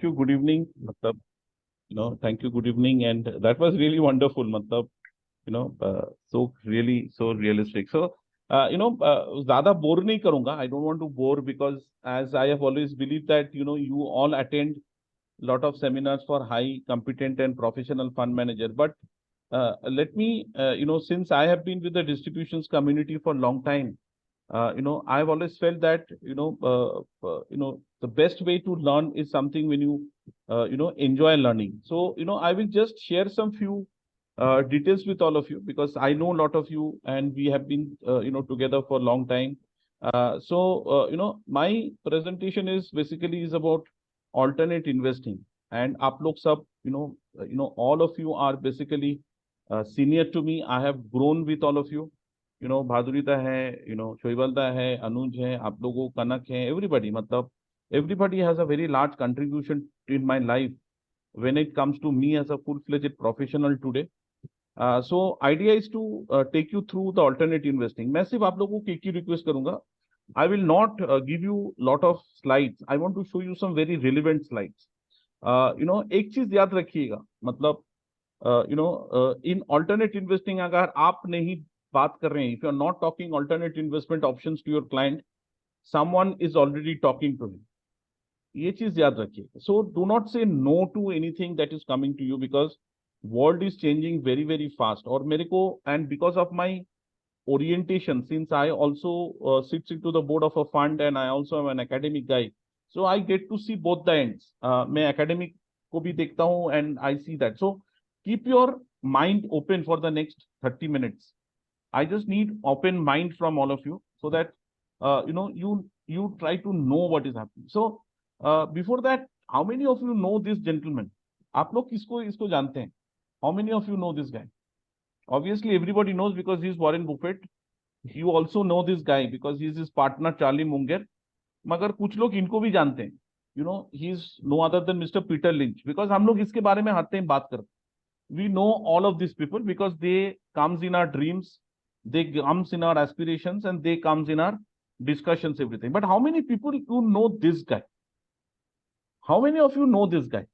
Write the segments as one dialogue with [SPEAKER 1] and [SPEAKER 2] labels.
[SPEAKER 1] thank you. Good evening. Matlab, thank you. Good evening. And that was really wonderful. Matlab, so really, so realistic. So, ज़्यादा bore नहीं करूँगा. I don't want to bore because as I have always believed that, you all attend a lot of seminars for high competent and professional fund manager. But let me, since I have been with the distributions community for a long time, I've always felt that, the best way to learn is something when you, enjoy learning. So, I will just share some few details with all of you because I know a lot of you and we have been, together for a long time. My presentation is basically is about alternate investing, and आप लोग सब, all of you are basically senior to me. I have grown with all of you. भादुरीता है, शोइबलदा है, अनुज है, आप लोगों कनक है, everybody, मतलब everybody has a very large contribution in my life when it comes to me as a full-fledged professional today. So idea is to take you through the alternate investing. मैं सिर्फ आप लोगों को एक ही रिक्वेस्ट करूंगा. I will not give you lot of slides. I want to show you some very relevant slides. एक चीज याद रखिएगा, मतलब in alternate investing अगर आप नहीं बात कर रहे हैं, if you are not talking alternate investment options to your client, someone is already talking to him. ये चीज याद रखिए. So do not say no to anything that is coming to you because world is changing very very fast. और मेरे को, and because of my orientation, since I also sits into the board of a fund and I also am an academic guy, so I get to see both the ends. मैं academic को भी देखता हूँ and I see that. So keep your mind open for the next 30 minutes. I just need open mind from all of you so that you try to know what is happening. So before that, how many of you know this gentleman? आप लोग इसको जानते हैं? How many of you know this guy? Obviously, everybody knows because he's Warren Buffett. You also know this guy because he's his partner Charlie Munger. मगर कुछ लोग इनको भी जानते हैं. He's no other than Mr. Peter Lynch because हम लोग इसके बारे में हर टाइम बात करते हैं. We know all of these people because they comes in our dreams, they comes in our aspirations, and they comes in our discussions, everything. But how many people you know this guy? How many of you know this guy?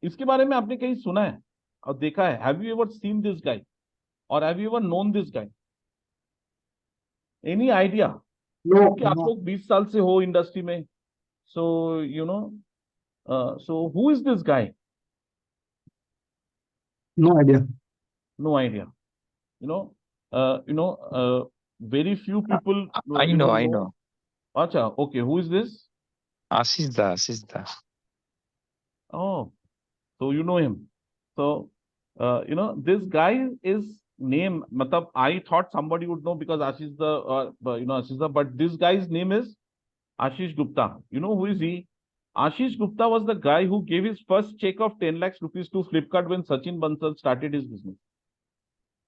[SPEAKER 1] इसके बारे में आपने कहीं सुना है और देखा है? Have you ever seen this guy or have you ever known this guy? Any idea?
[SPEAKER 2] No,
[SPEAKER 1] क्योंकि आप लोग 20 साल से हो इंडस्ट्री में. So so who is this guy?
[SPEAKER 2] no idea.
[SPEAKER 1] No idea. Very few people.
[SPEAKER 3] I know.
[SPEAKER 1] Acha, okay. Who is this?
[SPEAKER 3] Ashish Da.
[SPEAKER 1] Oh, so you know him. So, this guy is name. Matlab, I thought somebody would know because Ashish Ashish Da, but this guy's name is Ashish Gupta. You know who is he? Ashish Gupta was the guy who gave his first check of 10 lakhs rupees to Flipkart when Sachin Bansal started his business.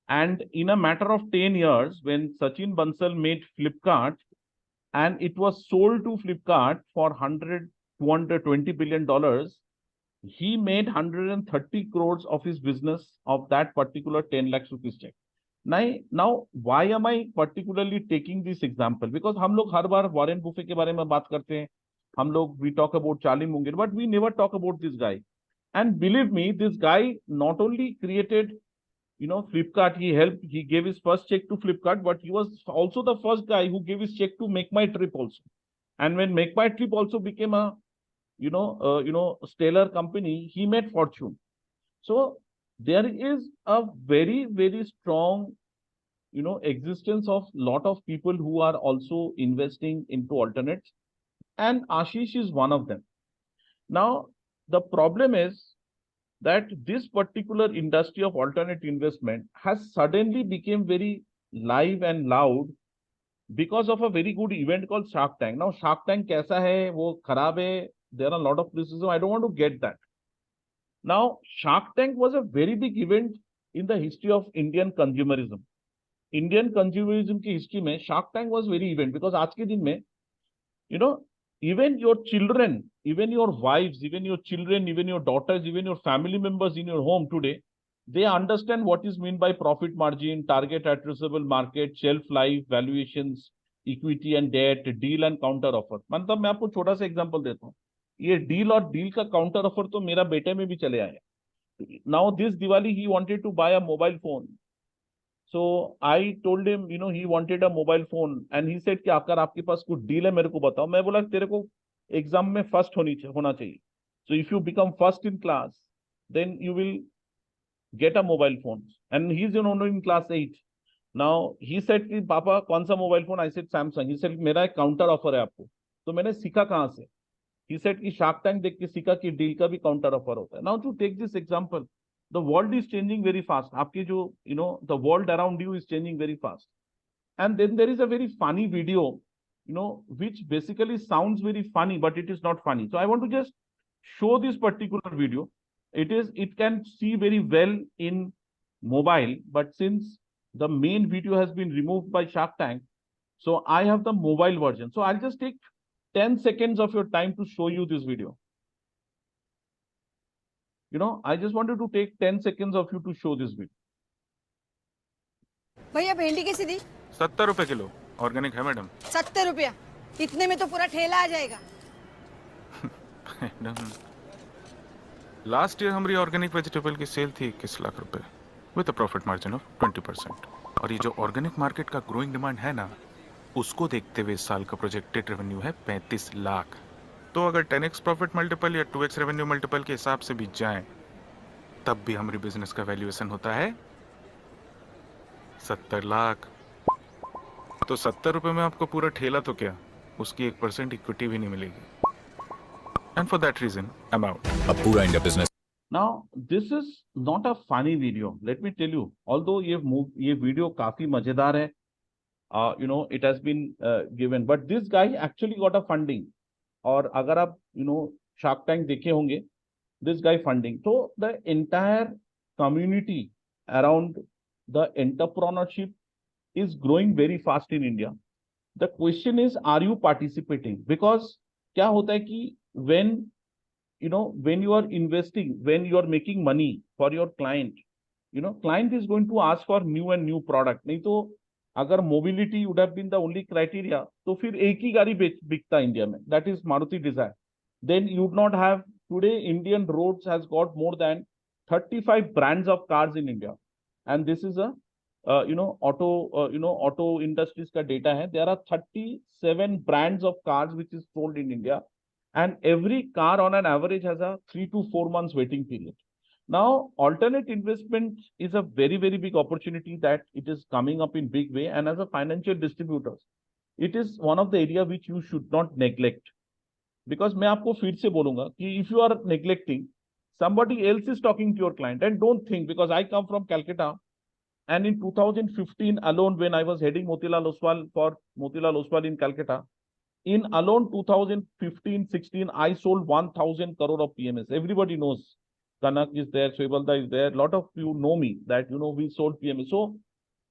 [SPEAKER 1] And in a matter of 10 years, when Sachin Bansal made Flipkart and it was sold to Flipkart for $220 billion, he made 130 crores of his business of that particular 10 lakhs rupees check. Now, why am I particularly taking this example? Because हम लोग हर बार Warren Buffett के बारे में बात करते हैं. हम लोग, we talk about Charlie Munger, but we never talk about this guy. And believe me, this guy not only created, Flipkart, he gave his first check to Flipkart, but he was also the first guy who gave his check to Make My Trip also. And when Make My Trip also became a, stellar company, he made fortune. So there is a very, very strong, existence of lot of people who are also investing into alternates. And Ashish is one of them. Now, the problem is that this particular industry of alternate investment has suddenly become very live and loud because of a very good event called Shark Tank. Now, Shark Tank kaisa hai, wo kharab hai, there are a lot of criticism. I don't want to get that. Now, Shark Tank was a very big event in the history of Indian consumerism. Indian consumerism ki history mein Shark Tank was very event because aaj ke din mein, even your children, even your wives, even your children, even your daughters, even your family members in your home today, they understand what is meant by profit margin, target addressable market, shelf life, valuations, equity and debt, deal and counter offer. मतलब मैं आपको छोटा सा example देता हूँ. ये deal और deal का काउंटर ऑफर तो मेरा बेटे में भी चले आए. Now this Diwali he wanted to buy a mobile phone. So I told him, he wanted a mobile phone and he said कि अगर आपके पास कुछ डील है मेरे को बताओ. मैं बोला तेरे को एग्जाम में फर्स्ट होना चाहिए. So if you become first in class, then you will get a mobile phone. And he's only in class 8. Now he said कि पापा कौन सा mobile phone. I said Samsung. He said मेरा एक counter offer है आपको. तो मैंने सीखा कहाँ से. He said कि शार्क टैंक देख के सीखा कि डील का भी काउंटर ऑफर होता है. Now to take this example, the world is changing very fast. आपकी जो the world around you is changing very fast. And then there is a very funny video, which basically sounds very funny, but it is not funny. So I want to just show this particular video. It can see very well in mobile, but since the main video has been removed by Shark Tank, so I have the mobile version. So I'll just take 10 seconds of your time to show you this video. I just wanted to take 10 seconds of you to show this video.
[SPEAKER 2] भैया भिंडी कैसी दी?
[SPEAKER 4] 70 रुपए kilo. Organic है madam.
[SPEAKER 2] 70 रुपया? इतने में तो पूरा ठेला आ जाएगा.
[SPEAKER 4] मैडम, लास्ट ईयर हमारी ऑर्गेनिक वेजिटेबल की सेल थी 21 लाख रुपए with a profit margin of 20%. और ये जो ऑर्गेनिक मार्केट का ग्रोइंग डिमांड है ना, उसको देखते हुए इस साल का प्रोजेक्टेड रेवेन्यू है 35 लाख. तो अगर 10x प्रॉफिट मल्टीपल या 2x रेवेन्यू मल्टीपल के हिसाब से भी जाएं, तब भी हमारी बिजनेस का वैल्यूएशन होता है 70 लाख. तो 70 रुपए में आपको पूरा ठेला तो क्या, उसकी 1% इक्विटी भी नहीं मिलेगी. And for that reason I am out.
[SPEAKER 5] अब पूरा India business.
[SPEAKER 1] Now this is not a funny video. Let me tell you, although ये वीडियो काफी मजेदार है, it has been given, but this guy actually got a funding. और अगर आप shark tank देखे होंगे, this guy funding. So the entire community around the entrepreneurship is growing very fast in India. The question is, are you participating? Because क्या होता है कि when you are investing, when you are making money for your client, client is going to ask for new and new product. नहीं तो अगर mobility would have been the only criteria, तो फिर एक ही गाड़ी बिकता इंडिया में, that is Maruti Dzire. Then you would not have today. Indian roads has got more than 35 brands of cars in India, and this is a auto industries का data है. There are 37 brands of cars which is sold in India, and every car on an average has a 3 to 4 months waiting period. Now, alternate investment is a very, very big opportunity that it is coming up in big way. And as a financial distributor, it is one of the area which you should not neglect. Because मैं आपको फिर से बोलूंगा कि if you are neglecting, somebody else is talking to your client. And don't think, because I come from Calcutta, and in 2015 alone, when I was heading Motilal Oswal in Calcutta, in alone 2015-16, I sold 1,000 crore of PMS. Everybody knows. Kanak is there, Shwebalda is there. A lot of you know me that, we sold PMS. So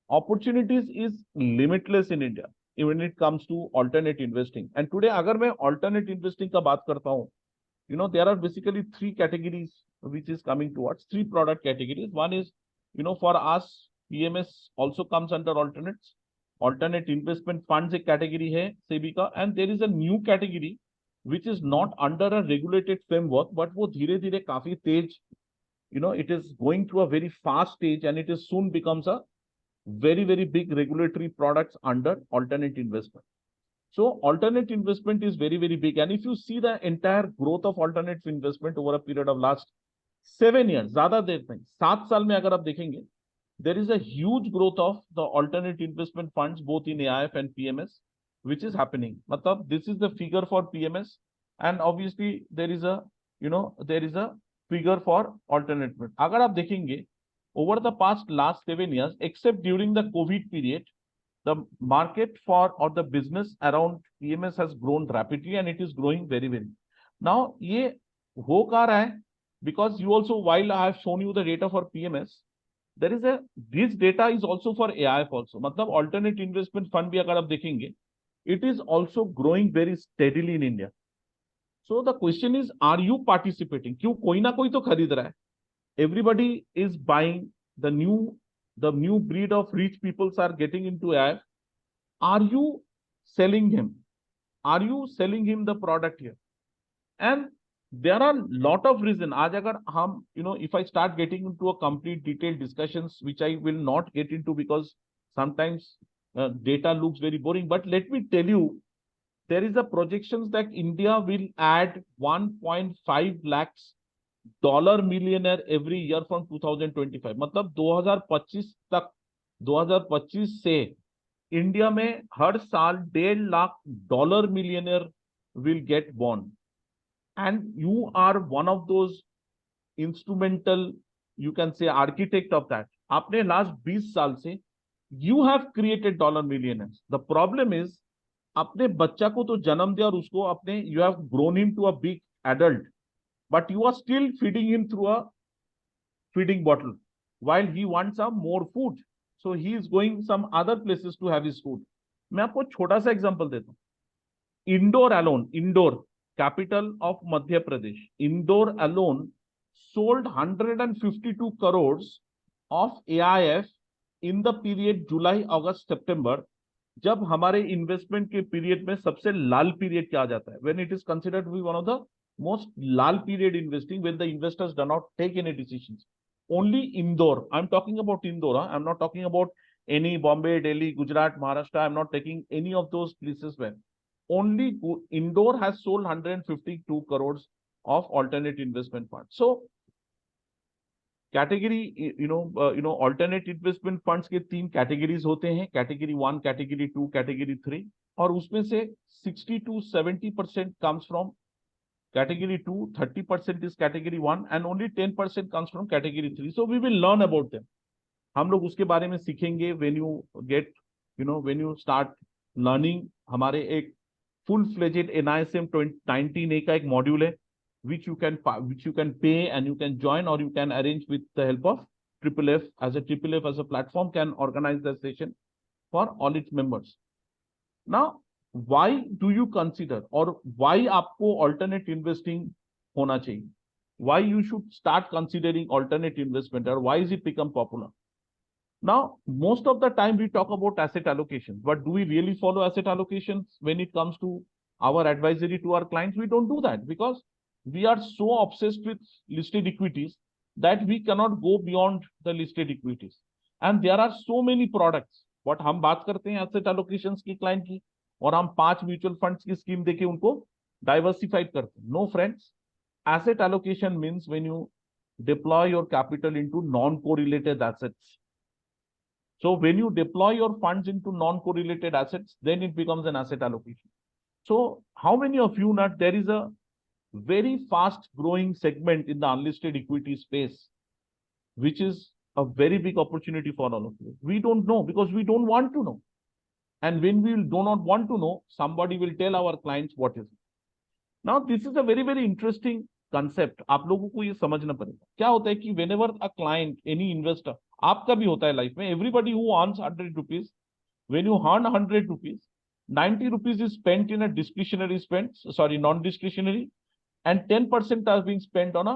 [SPEAKER 1] opportunities is limitless in India when it comes to alternate investing. And today, agar मैं alternate investing का बात करता हूँ, there are basically 3 categories which is coming towards 3 product categories. One is, for us, PMS also comes under alternates. Alternate investment funds एक category है SEBI का, and there is a new category which is not under a regulated framework, but वो धीरे धीरे काफी तेज, it is going through a very fast stage, and it is soon becomes a very, very big regulatory products under alternate investment. So alternate investment is very, very big. And if you see the entire growth of alternate investment over a period of last 7 years, ज़्यादा देर नहीं, 7 साल में अगर आप देखेंगे, there is a huge growth of the alternate investment funds, both in AIF and PMS, which is happening. Matlab, this is the figure for PMS, and obviously there is a, there is a figure for alternate. अगर आप देखेंगे, over the last 7 years, except during the COVID period, the market for or the business around PMS has grown rapidly, and it is growing very, very. Now, ये हो क्या रहा है? Because you also, while I have shown you the data for PMS, there is this data is also for AIF also. मतलब alternate investment fund भी अगर आप देखेंगे, it is also growing very steadily in India. So the question is, are you participating? क्यों कोई ना कोई तो खरीद रहा है. Everybody is buying the new breed of rich peoples are getting into AIF. Are you selling him? Are you selling him the product here? And there are lot of reason. आज अगर हम if I start getting into a complete detailed discussions, which I will not get into because sometimes data looks very boring, but let me tell you, there is a projections that India will add 1.5 lakhs dollar millionaire every year from 2025. मतलब 2025 तक, 2025 से India में हर साल 1.5 lakh dollar millionaire will get born, and you are one of those instrumental, you can say, architect of that. आपने last 20 साल से you have created dollar millionaires. The problem is अपने बच्चा को तो जन्म दिया और उसको अपने you have grown him to a big adult, but you are still feeding him through a feeding bottle while he wants some more food, so he is going some other places to have his food. मैं आपको छोटा सा example देता हूँ. Indoor alone, indoor capital of Madhya Pradesh, Indore alone sold 152 crores of AIF in the period July, August, September, जब हमारे investment के period में सबसे लाल पीरियड क्या जाता है, when it is considered to be one of the most Lal period investing, when the investors do not take any decisions. Only Indore, I'm talking about Indore, I'm not talking about any Bombay, Delhi, Gujarat, Maharashtra, I'm not taking any of those places where only Indore has sold 152 crores of alternate investment funds. So category alternate investment funds के 3 categories होते हैं, category 1, category 2, category 3, और उसमें से 60 to 70% comes from category 2, 30% is category 1, and only 10% comes from category 3. So we will learn about them. हम लोग उसके बारे में सीखेंगे when you get, when you start learning. हमारे एक full fledged NISM 19A का एक मॉड्यूल है which you can pay and you can join, or you can arrange with the help of FFF, as a platform can organize the session for all its members. Now, why do you consider, or why आपको alternate investing होना चाहिए? Why you should start considering alternate investment, or why is it become popular? Now, most of the time we talk about asset allocation, but do we really follow asset allocations when it comes to our advisory to our clients? We don't do that because we are so obsessed with listed equities that we cannot go beyond the listed equities. And there are so many products. But हम बात करते हैं asset allocations की client की, और हम 5 mutual funds की scheme देके उनको डाइवर्सिफाइड करते हैं. No friends, asset allocation means when you deploy your capital into non-correlated assets. So when you deploy your funds into non-correlated assets, then it becomes an asset allocation. So how many of you know there is a very fast growing segment in the unlisted equity space, which is a very big opportunity for all of you? We don't know because we don't want to know. And when we do not want to know, somebody will tell our clients what is it. Now, this is a very, very interesting concept. आप लोगों को ये समझना पड़ेगा. क्या होता है कि whenever a client, any investor, आपका भी होता है लाइफ में, everybody who earns 100 rupees, when you earn 100 rupees, 90 rupees is spent in a discretionary spend, sorry, non-discretionary, and 10% are being spent on a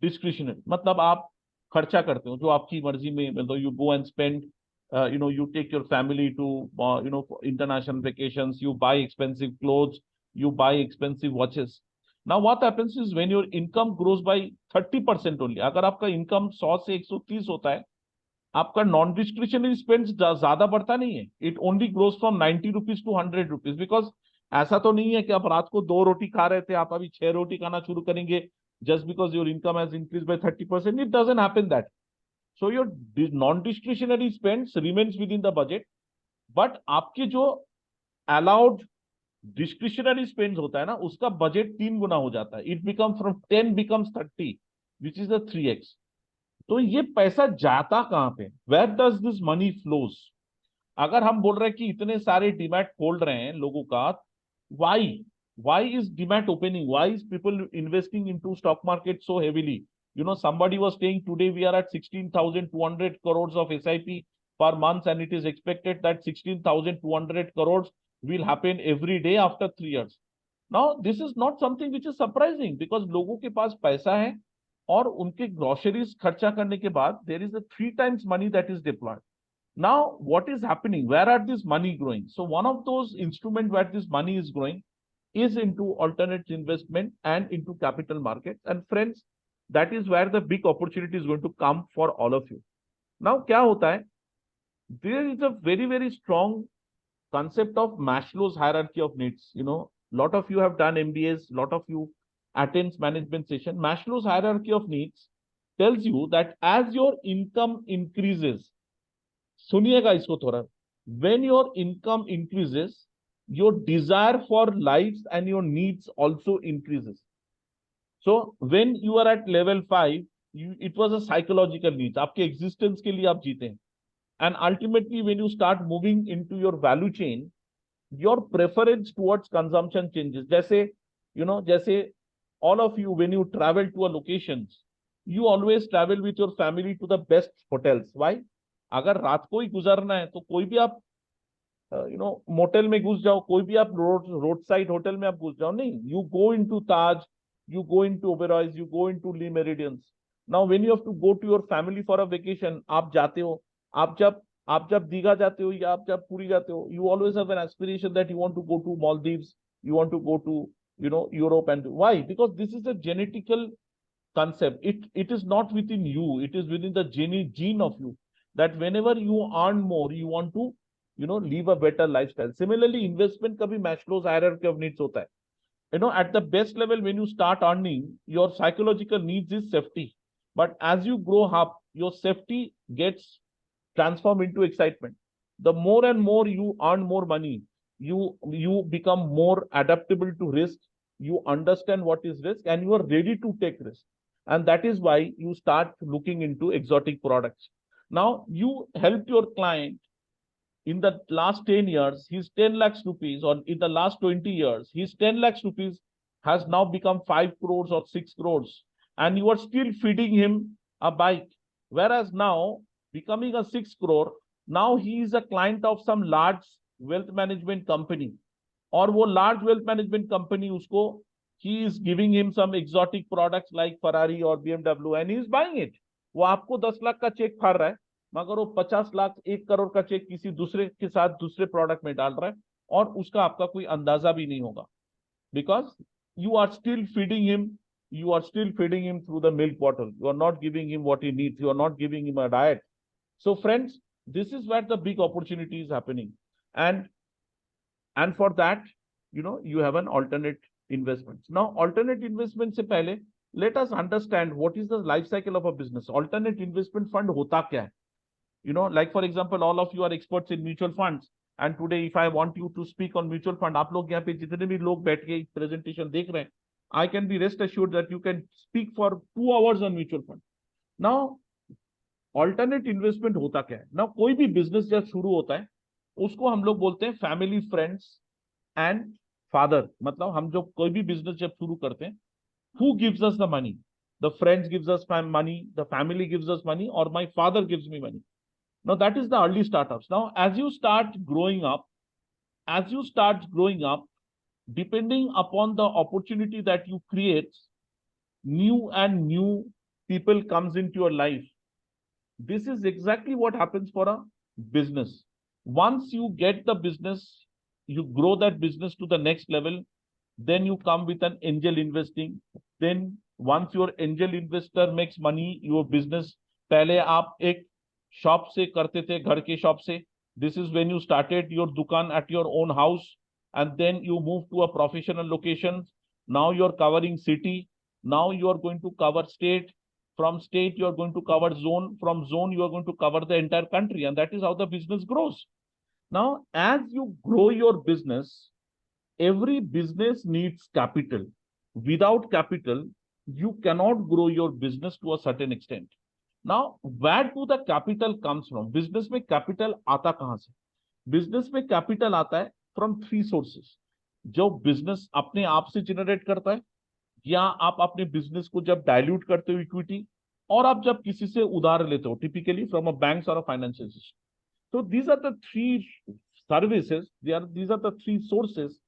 [SPEAKER 1] discretionary. मतलब आप खर्चा करते हो जो आपकी मर्जी में, मतलब you go and spend, you take your family to, international vacations, you buy expensive clothes, you buy expensive watches. Now what happens is when your income grows by 30% only, अगर आपका income 100 से 130 होता है, आपका नॉन डिस्क्रिशनरी स्पेंड ज्यादा बढ़ता नहीं है. It only grows from 90 rupees to 100 rupees, because ऐसा तो नहीं है कि आप रात को 2 रोटी खा रहे थे, आप अभी 6 रोटी खाना शुरू करेंगे just because your income has increased by 30%. It doesn't happen that. So your non-discretionary spends remains within the budget, but आपके जो allowed discretionary spends होता है ना, उसका बजट 3 गुना हो जाता है. It becomes from 10 becomes 30, which is a 3x. तो ये पैसा जाता कहां पे? Where does this money flows? अगर हम बोल रहे हैं कि इतने सारे डीमैट खोल रहे हैं लोगों का, why is demat opening? Why is people investing into stock market so heavily? Somebody was saying today we are at 16,200 crores of SIP per month, and it is expected that 16,200 crores will happen every day after 3 years. Now, this is not something which is surprising because लोगों के पास पैसा है और उनके groceries खर्चा करने के बाद there is a 3 times money that is deployed. Now, what is happening? Where are this money growing? So one of those instruments where this money is growing is into alternate investment and into capital markets. And friends, that is where the big opportunity is going to come for all of you. Now, क्या होता है? There is a very, very strong concept of Maslow's hierarchy of needs. You know, lot of you have done MBAs, lot of you attends management session. Maslow's hierarchy of needs tells you that as your income increases, सुनिएगा इसको थोड़ा, when your income increases, your desire for life and your needs also increases. So when you are at level 5, it was a psychological needs. आपके existence के लिए आप जीते हैं. And ultimately, when you start moving into your value chain, your preference towards consumption changes. जैसे, you know, जैसे all of you, when you travel to a locations, you always travel with your family to the best hotels. Why? अगर रात को ही गुजरना है तो कोई भी आप मोटेल में घुस जाओ, कोई भी आप रोड साइड होटल में आप घुस जाओ, नहीं. You go into Taj, you go into Oberoi's, you go into Lee Meridians. Now, when you have to go to your family for a vacation, आप जाते हो, आप जब दीघा जाते हो या आप जब पुरी जाते हो, you always have an aspiration that you want to go to Maldives, you want to go to, you know, Europe. And why? Because this is a genetical concept. It is not within you, it is within the gene of you, that whenever you earn more, you want to, you know, live a better lifestyle. Similarly, investment का भी Maslow's hierarchy of needs होता है. You know, at the best level, when you start earning, your psychological needs is safety. But as you grow up, your safety gets transformed into excitement. The more and more you earn more money, you become more adaptable to risk. You understand what is risk and you are ready to take risk. And that is why you start looking into exotic products. Now, you help your client. In the last 10 years, his 10 lakhs rupees, or in the last 20 years, his 10 lakhs rupees has now become 5 crores or 6 crores. And you are still feeding him a bike. Whereas now, becoming a 6 crore, now he is a client of some large wealth management company. Or wo large wealth management company, usko, he is giving him some exotic products like Ferrari or BMW and he is buying it. वो आपको 10 लाख का check फाड़ रहा है, मगर वो 50 लाख 1 करोड़ का check किसी दूसरे के साथ दूसरे प्रोडक्ट में डाल रहा है और उसका आपका कोई अंदाजा भी नहीं होगा. Because you are still feeding him through the milk bottle. You are not giving him what he needs. You are not giving him a diet. So friends, this is where the big opportunity is happening. And for that, you know, you have an alternate investments. Now, alternate investment se pehle, let us understand what is the life cycle of a business. Alternate investment fund hota kya hai? You know, like for example, all of you are experts in mutual funds. And today, if I want you to speak on mutual fund, आप लोग यहाँ पे जितने भी लोग बैठ के presentation देख रहे हैं, I can be rest assured that you can speak for 2 hours on mutual fund. Now, alternate investment होता क्या है? Now, कोई भी business जब शुरू होता है, उसको हम लोग बोलते हैं family, friends and father. मतलब हम जो कोई भी business जब शुरू करते हैं, who gives us the money? The friends gives us money, the family gives us money, or my father gives me money. Now, that is the early startups. Now, as you start growing up, depending upon the opportunity that you create, new and new people comes into your life. This is exactly what happens for a business. Once you get the business, you grow that business to the next level, then you come with an angel investing. Then once your angel investor makes money, your business, पहले आप एक shop से करते थे, घर के shop से. This is when you started your dukan at your own house, and then you move to a professional location. Now you are covering city. Now you are going to cover state. From state you are going to cover zone. From zone you are going to cover the entire country, and that is how the business grows. Now, as you grow your business, every business needs capital. Without capital, you cannot grow your business to a certain extent. Now, where do the capital comes from? Business में capital आता कहाँ से? Business में capital आता है from 3 sources. जो business अपने आप से generate करता है, या आप अपने business को जब dilute करते हो equity, और आप जब किसी से उधार लेते हो, typically from a banks or a financial institution. So these are the 3 services. These are the 3 sources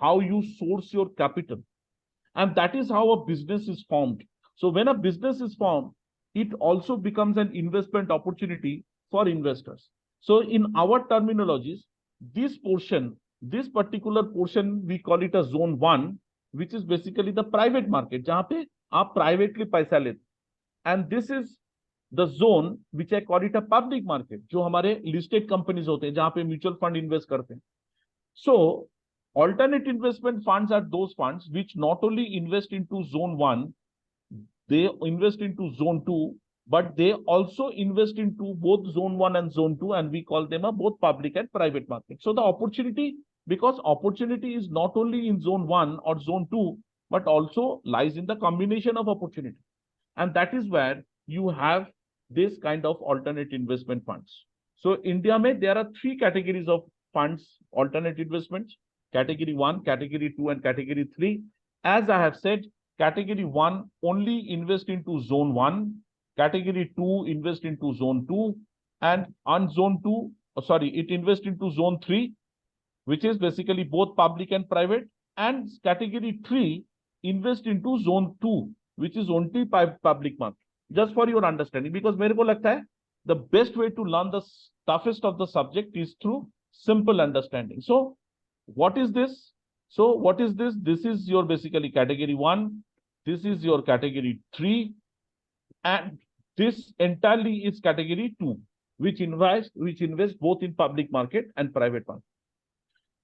[SPEAKER 1] how you source your capital, and that is how a business is formed. So when a business is formed, it also becomes an investment opportunity for investors. So in our terminologies, this portion This particular portion we call it a zone 1, which is basically the private market, जहां पे आप privately पैसा लेते, and this is the zone which I call it a public market, जो हमारे listed companies होते हैं, जहां पे mutual fund invest करते हैं. So alternate investment funds are those funds which not only invest into zone 1, they invest into zone 2, but they also invest into both zone 1 and zone 2, and we call them a both public and private market. So the opportunity, because opportunity is not only in zone 1 or zone 2, but also lies in the combination of opportunity. And that is where you have this kind of alternate investment funds. So India mein, there are 3 categories of funds, alternate investments: category 1, category 2, and category 3. As I have said, category 1 only invest into zone 1, category 2 invest into zone 2, and on zone 2, it invest into zone 3, which is basically both public and private, and category 3 invest into zone 2, which is only public market. Just for your understanding, because मेरे को लगता है the best way to learn the toughest of the subject is through simple understanding. So what is this? So what is this? This is your basically category 1. This is your category 3. And this entirely is category 2, which invest both in public market and private market.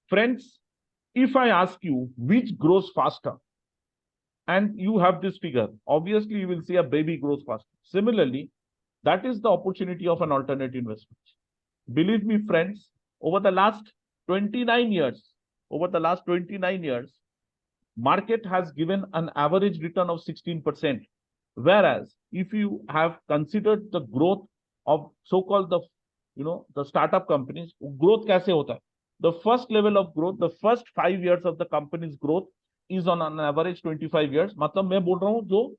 [SPEAKER 1] Friends, if I ask you which grows faster, and you have this figure, obviously you will see a baby grows faster. Similarly, that is the opportunity of an alternate investment. Believe me, friends, over the last 29 years, market has given an average return of 16%. Whereas if you have considered the growth of so-called the startup companies, growth kaise hota hai? The first level of growth, the first 5 years of the company's growth is on an average 25 years. मतलब मैं बोल रहा हूँ जो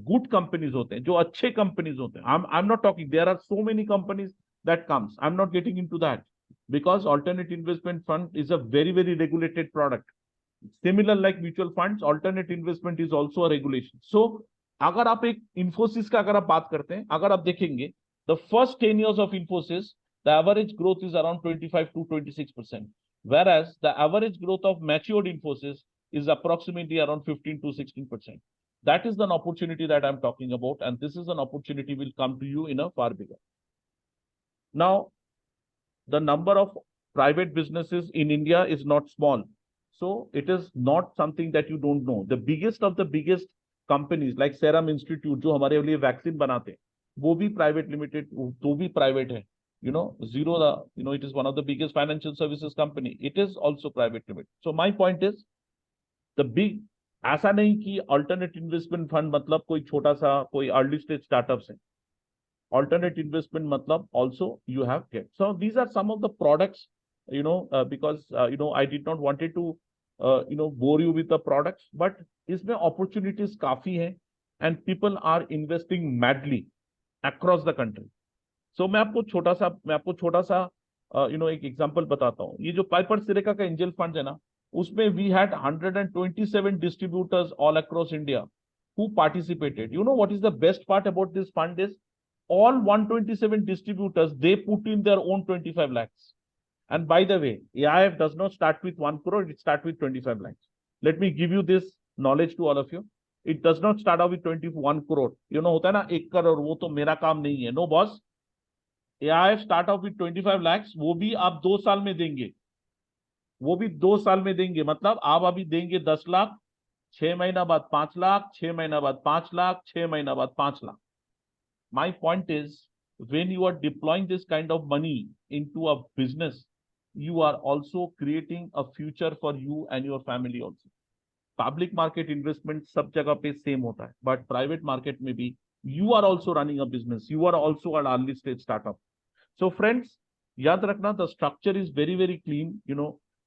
[SPEAKER 1] good companies होते हैं, जो अच्छे companies होते हैं. I'm not talking, there are so many companies that comes. I'm not getting into that because alternate investment fund is a very, very regulated product. Similar like mutual funds, alternate investment is also a regulation. So अगर आप एक Infosys का अगर आप बात करते हैं, अगर आप देखेंगे, the first 10 years of Infosys, the average growth is around 25 to 26%. Whereas the average growth of matured Infosys is approximately around 15 to 16%. That is an opportunity that I'm talking about, and this is an opportunity will come to you in a far bigger. Now, the number of private businesses in India is not small. So it is not something that you don't know. The biggest of the biggest companies like Serum Institute, जो हमारे लिए vaccine बनाते हैं, वो भी private limited, तो भी private है. Zero, it is one of the biggest financial services company. It is also private limited. So my point is, the big, ऐसा नहीं कि alternate investment fund मतलब कोई छोटा सा कोई early stage startups है. Alternate investment matlab also you have get. So these are some of the products, because I did not wanted to bore you with the products, but इसमें opportunities काफी हैं and people are investing madly across the country. So मैं आपको छोटा सा एक example बताता हूँ. ये जो पाइपर सिरेका का एंजल फंड है ना, उसमें we had 127 distributors all across India who participated. You know what is the best part about this fund is, all 127 distributors, they put in their own 25 lakhs. And by the way, AIF does not start with 1 crore, it starts with 25 lakhs. Let me give you this knowledge to all of you. It does not start out with 21 crore. होता है ना 1 crore, वो तो मेरा काम नहीं है. No boss. AIF start out with 25 lakhs, वो भी आप 2 साल में देंगे. मतलब आप अभी देंगे 10 लाख, 6 महीना बाद 5 लाख, 6 महीना बाद 5 लाख, 6 महीना बाद 5 lakh. My point is, when you are deploying this kind of money into a business, you are also creating a future for you and your family also. Public market investment सब जगह पे same होता है, but private market में भी you are also running a business. You are also an early stage startup. So friends, याद रखना, the structure is very, very clean.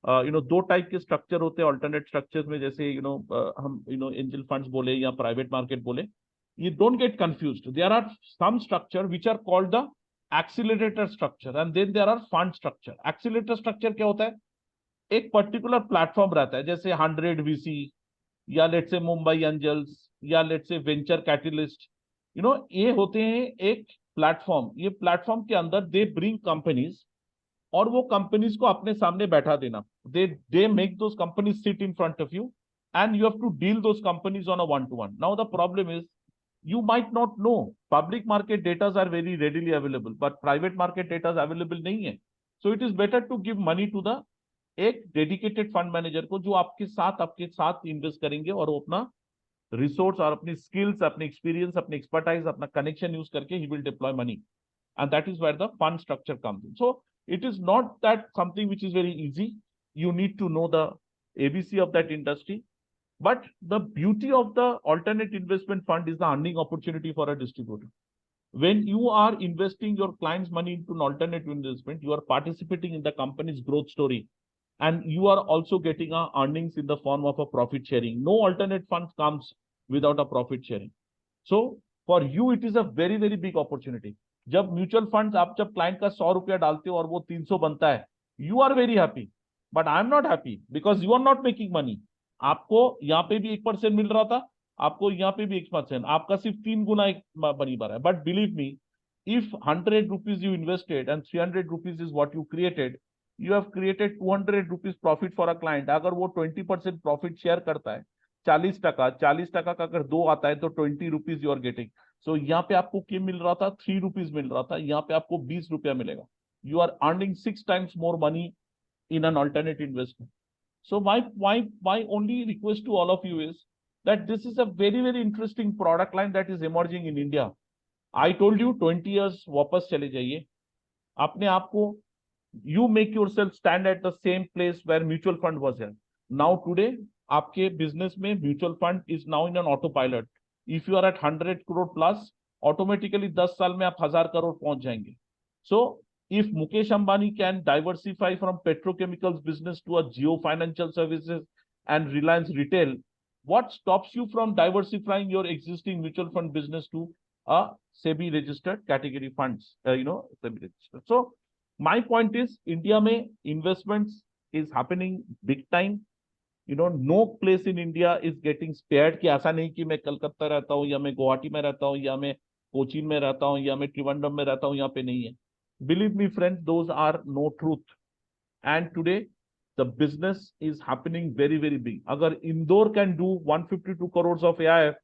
[SPEAKER 1] दो टाइप के स्ट्रक्चर होते हैं alternate structures में, जैसे हम angel funds बोले या private market बोले. You don't get confused. There are some structure which are called the accelerator structure, and then there are fund structure. Accelerator structure क्या होता है? एक particular platform रहता है, जैसे 100 VC या let's say Mumbai Angels या let's say Venture Catalyst. ये होते हैं एक platform. ये platform के अंदर they bring companies और वो कंपनीज को अपने सामने बैठा देना. They make those companies sit in front of you, and you have to deal those companies on a one-to-one. Now the problem is, you might not know. Public market data are very readily available, but private market data available नहीं है. So it is better to give money to the एक dedicated fund manager को जो आपके साथ invest करेंगे और वो अपना रिसोर्स और अपनी स्किल्स, अपनी एक्सपीरियंस, अपनी एक्सपर्टाइज, अपना कनेक्शन यूज करके he will deploy money. And that is where the fund structure comes in. So it is not that something which is very easy. You need to know the ABC of that industry. But the beauty of the alternate investment fund is the earning opportunity for a distributor. When you are investing your client's money into an alternate investment, you are participating in the company's growth story. And you are also getting earnings in the form of a profit sharing. No alternate fund comes without a profit sharing. So for you, it is a very, very big opportunity. जब mutual funds आप जब client का 100 रुपया डालते हो और वो 300 बनता है, you are very happy. But I am not happy because you are not making money. आपको यहाँ पे भी 1% मिल रहा था, आपको यहाँ पे भी 1%, आपका सिर्फ 3 गुना बनी बना है. But believe me, if 100 rupees you invested and 300 rupees is what you created, you have created 200 rupees profit for a client. अगर वो 20% प्रॉफिट शेयर करता है, 40% का अगर 2 आता है तो 20 रुपीज यू आर गेटिंग. सो यहाँ पे आपको क्या मिल रहा था? 3 रुपीज मिल रहा था, यहाँ पे आपको 20 रुपया मिलेगा. You are earning 6 times more money in an alternate investment. So my only request to all of you is that this is a very, very interesting product line that is emerging in India. I told you 20 years वापस चले जाइए अपने आप को. You make yourself stand at the same place where mutual fund was there. Now today आपके business में mutual fund is now in an autopilot. If you are at 100 crore plus, automatically 10 साल में आप 1000 crore पहुंच जाएंगे. So if Mukesh Ambani can diversify from petrochemicals business to a geo financial services and Reliance retail, what stops you from diversifying your existing mutual fund business to a SEBI registered category funds? SEBI registered. So my point is, India में investments is happening big time. No place in India is getting spared. कि ऐसा नहीं कि मैं कलकत्ता रहता हूँ या मैं गुवाहाटी में रहता हूँ या मैं कोचीन में रहता हूँ या मैं त्रिवेंद्रम में रहता हूँ, यहाँ पे नहीं है. Believe me, friends, those are no truth. And today the business is happening very, very big. अगर Indore can do 152 crores of AIF,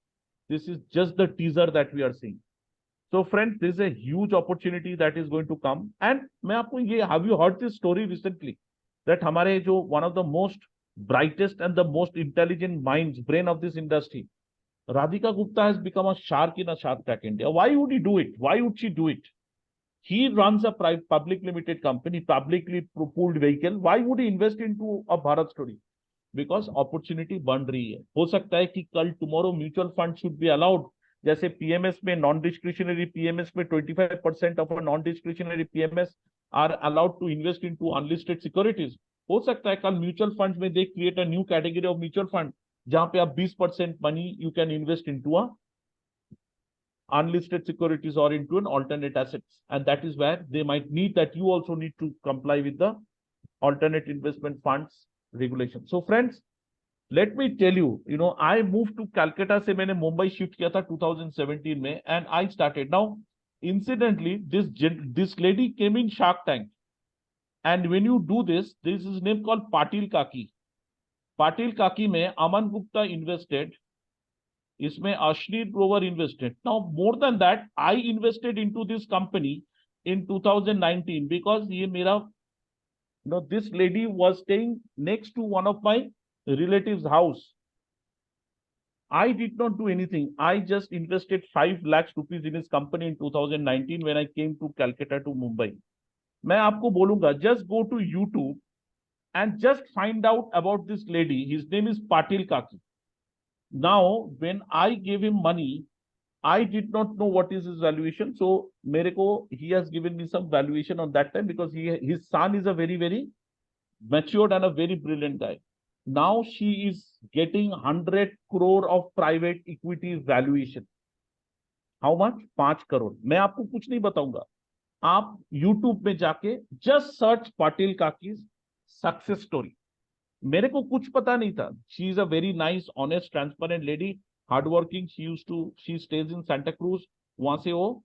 [SPEAKER 1] this is just the teaser that we are seeing. So friends, this is a huge opportunity that is going to come. And मैं आपको ये, have you heard this story recently that हमारे जो one of the most brightest and the most intelligent minds, brain of this industry, Radhika Gupta has become a shark in a Shark Tank India. Why would he do it? Why would she do it? He runs a public limited company, publicly pooled vehicle. Why would he invest into a Bharat story? Because opportunity बन रही है. हो सकता है कि कल tomorrow mutual fund should be allowed. जैसे PMS में नॉन डिस्क्रिशनरी PMS में 25% of non discretionary PMS are allowed to invest into unlisted securities. हो सकता है कल म्यूचुअल फंड में they create a new category of mutual fund जहां पे आप 20% money you can invest into a unlisted securities or into an alternate assets, and that is where they might need that you also need to comply with the alternate investment funds regulation. So friends, let me tell you, I moved to Calcutta से मैंने Mumbai shift किया था 2017 में, and I started. Now incidentally this lady came in Shark Tank, and when you do this is name called Patil Kaki में Aman Gupta invested, इसमें Ashneer Grover invested. Now more than that, I invested into this company in 2019 because ये मेरा, this lady was staying next to one of my relatives' house. I did not do anything. I just invested 5 lakhs rupees in his company in 2019 when I came to Calcutta to Mumbai. मैं आपको बोलूंगा, just go to YouTube and just find out about this lady. His name is Patil Kaki. Now, when I gave him money, I did not know what is his valuation. So, he has given me some valuation on that time because his son is a very, very matured and a very brilliant guy. Now she is getting 100 crore of private equity valuation. How much? 5 crore. मैं आपको कुछ नहीं बताऊंगा. आप YouTube में जाके just search Patil Kaki's success story. मेरे को कुछ पता नहीं था. She is a very nice, honest, transparent lady, hardworking. She stays in Santa Cruz. वहां से वो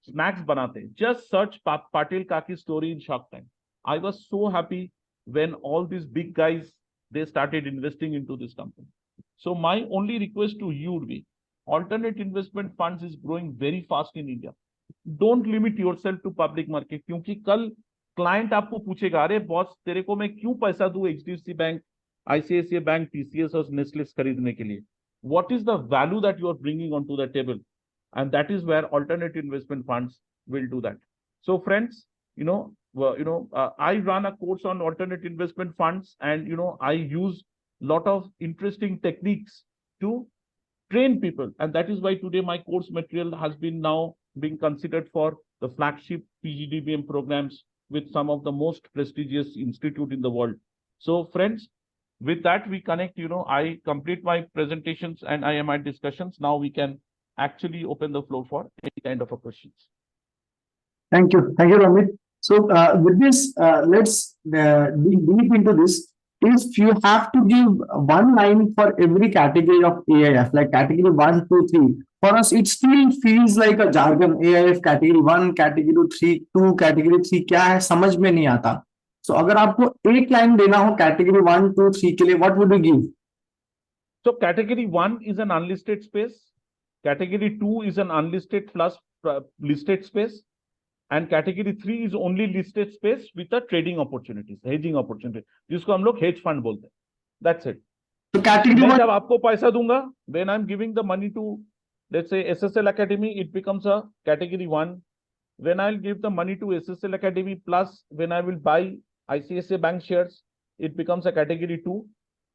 [SPEAKER 1] snacks बनाते हैं. Just search Patil Kaki's story in Shark Tank. I was so happy when all these big guys, they started investing into this company. So my only request to you would be, alternate investment funds is growing very fast in India. Don't limit yourself to public market, क्योंकि कल client आपको पूछेगा, अरे boss तेरे को मैं क्यों पैसा दूं HDFC bank, ICICI bank, TCS और नेस्ले खरीदने के लिए? What is the value that you are bringing onto the table? And that is where alternate investment funds will do that. So friends, I run a course on alternate investment funds, and I use lot of interesting techniques to train people, and that is why today my course material has been now being considered for the flagship PGDBM programs with some of the most prestigious institute in the world. So friends, with that we connect. I complete my presentations and I am at discussions. Now we can actually open the floor for any kind of a questions.
[SPEAKER 5] Thank you, Romit. So with this, let's dig deep into this. If you have to give one line for every category of AIF, like category 1, 2, 3, for us it still feels like a jargon. AIF category 1, category 3, 2, category 3 क्या है समझ में नहीं आता. So अगर आपको एक line देना हो category 1, 2, 3 के लिए, what would you give?
[SPEAKER 1] So category 1 is an unlisted space. Category 2 is an unlisted plus listed space. And category 3 is only listed space with the trading opportunities, hedging opportunity, जिसको हम लोग hedge fund बोलते हैं. That's it.
[SPEAKER 5] So category 1,
[SPEAKER 1] जब आपको पैसा दूंगा, when I'm giving the money to, let's say, SSL Academy, it becomes a category 1. When I'll give the money to SSL Academy plus when I will buy ICICI Bank shares, it becomes a category 2.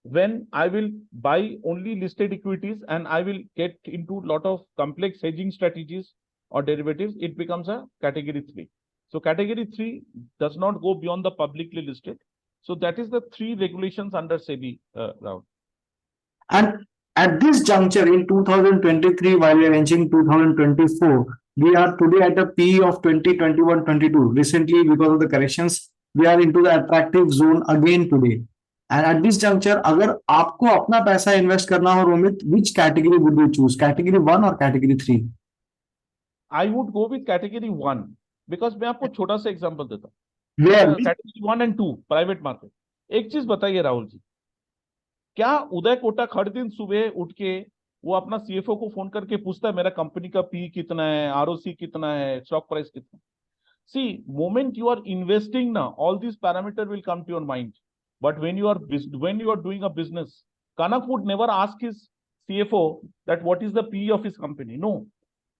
[SPEAKER 1] When I will buy only listed equities and I will get into a lot of complex hedging strategies or derivatives, it becomes a category 3. So category 3 does not go beyond the publicly listed. So that is the 3 regulations under SEBI, Rahul.
[SPEAKER 5] And at this juncture in 2023, while we are entering 2024, we are today at a P of 2021, 22. Recently, because of the corrections, we are into the attractive zone again today. And at this juncture, अगर आपको अपना पैसा invest करना हो Romit, which category would you choose? Category 1 or category 3?
[SPEAKER 1] I would go with category 1 because मैं आपको छोटा सा एग्जांपल देता हूँ. Category 1 and 2 private market. एक चीज बताइए राहुल जी, क्या उदय कोटक हर दिन सुबह उठ के वो अपना सीएफओ को फोन करके पूछता है मेरा कंपनी का पी कितना है, आरओसी कितना है, स्टॉक प्राइस कितना? See, moment you are investing now, all these parameters will come to your mind. But when you are doing a business, Kanak would never ask his CFO that what is the PE of his company. No,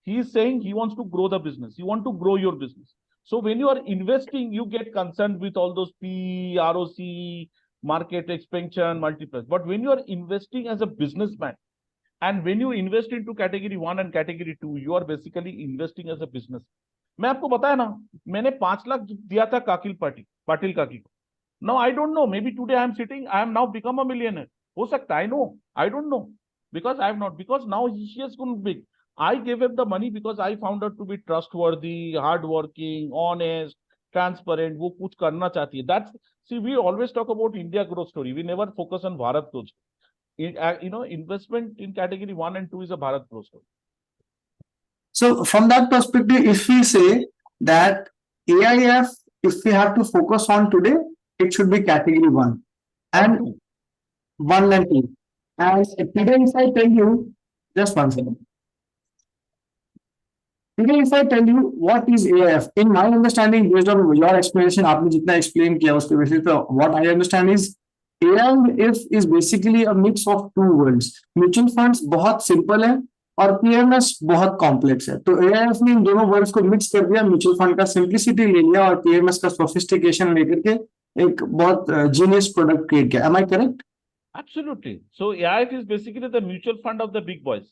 [SPEAKER 1] he is saying he wants to grow the business. You want to grow your business. So when you are investing, you get concerned with all those PE, ROC, market expansion, multipliers. But when you are investing as a businessman, and when you invest into category 1 and category 2, you are basically investing as a business. मैं आपको बताया ना, मैंने 5 लाख दिया था पाटिल काकी को. Now I don't know. Maybe today I am sitting. I am now become a millionaire. हो सकता है. I know. I don't know because I have not. Because now she has gone big. I gave her the money because I found her to be trustworthy, hardworking, honest, transparent. वो कुछ करना चाहती है. See, we always talk about India growth story. We never focus on Bharat growth. Investment in category 1 and 2 is a Bharat growth story.
[SPEAKER 5] So from that perspective, if we say that AIF, if we have to focus on today, it should be category 1 and 1 and 2. And today, if I tell you, just one second. Today, if I tell you what is AIF, in my understanding, based on your explanation, आपने जितना explain किया उसके basis पे, what I understand is AIF is basically a mix of 2 words. Mutual funds बहुत simple है और PMS बहुत complex है. तो AIF ने इन दोनों वर्ड्स को मिक्स कर दिया, म्यूचुअल फंड का सिंप्लिसिटी ले लिया और PMS का सोफिस्टिकेशन लेकर के एक बहुत जीनियस प्रोडक्ट क्रिएट किया. Am I correct?
[SPEAKER 1] Absolutely. So AIF is basically the mutual fund of the big boys.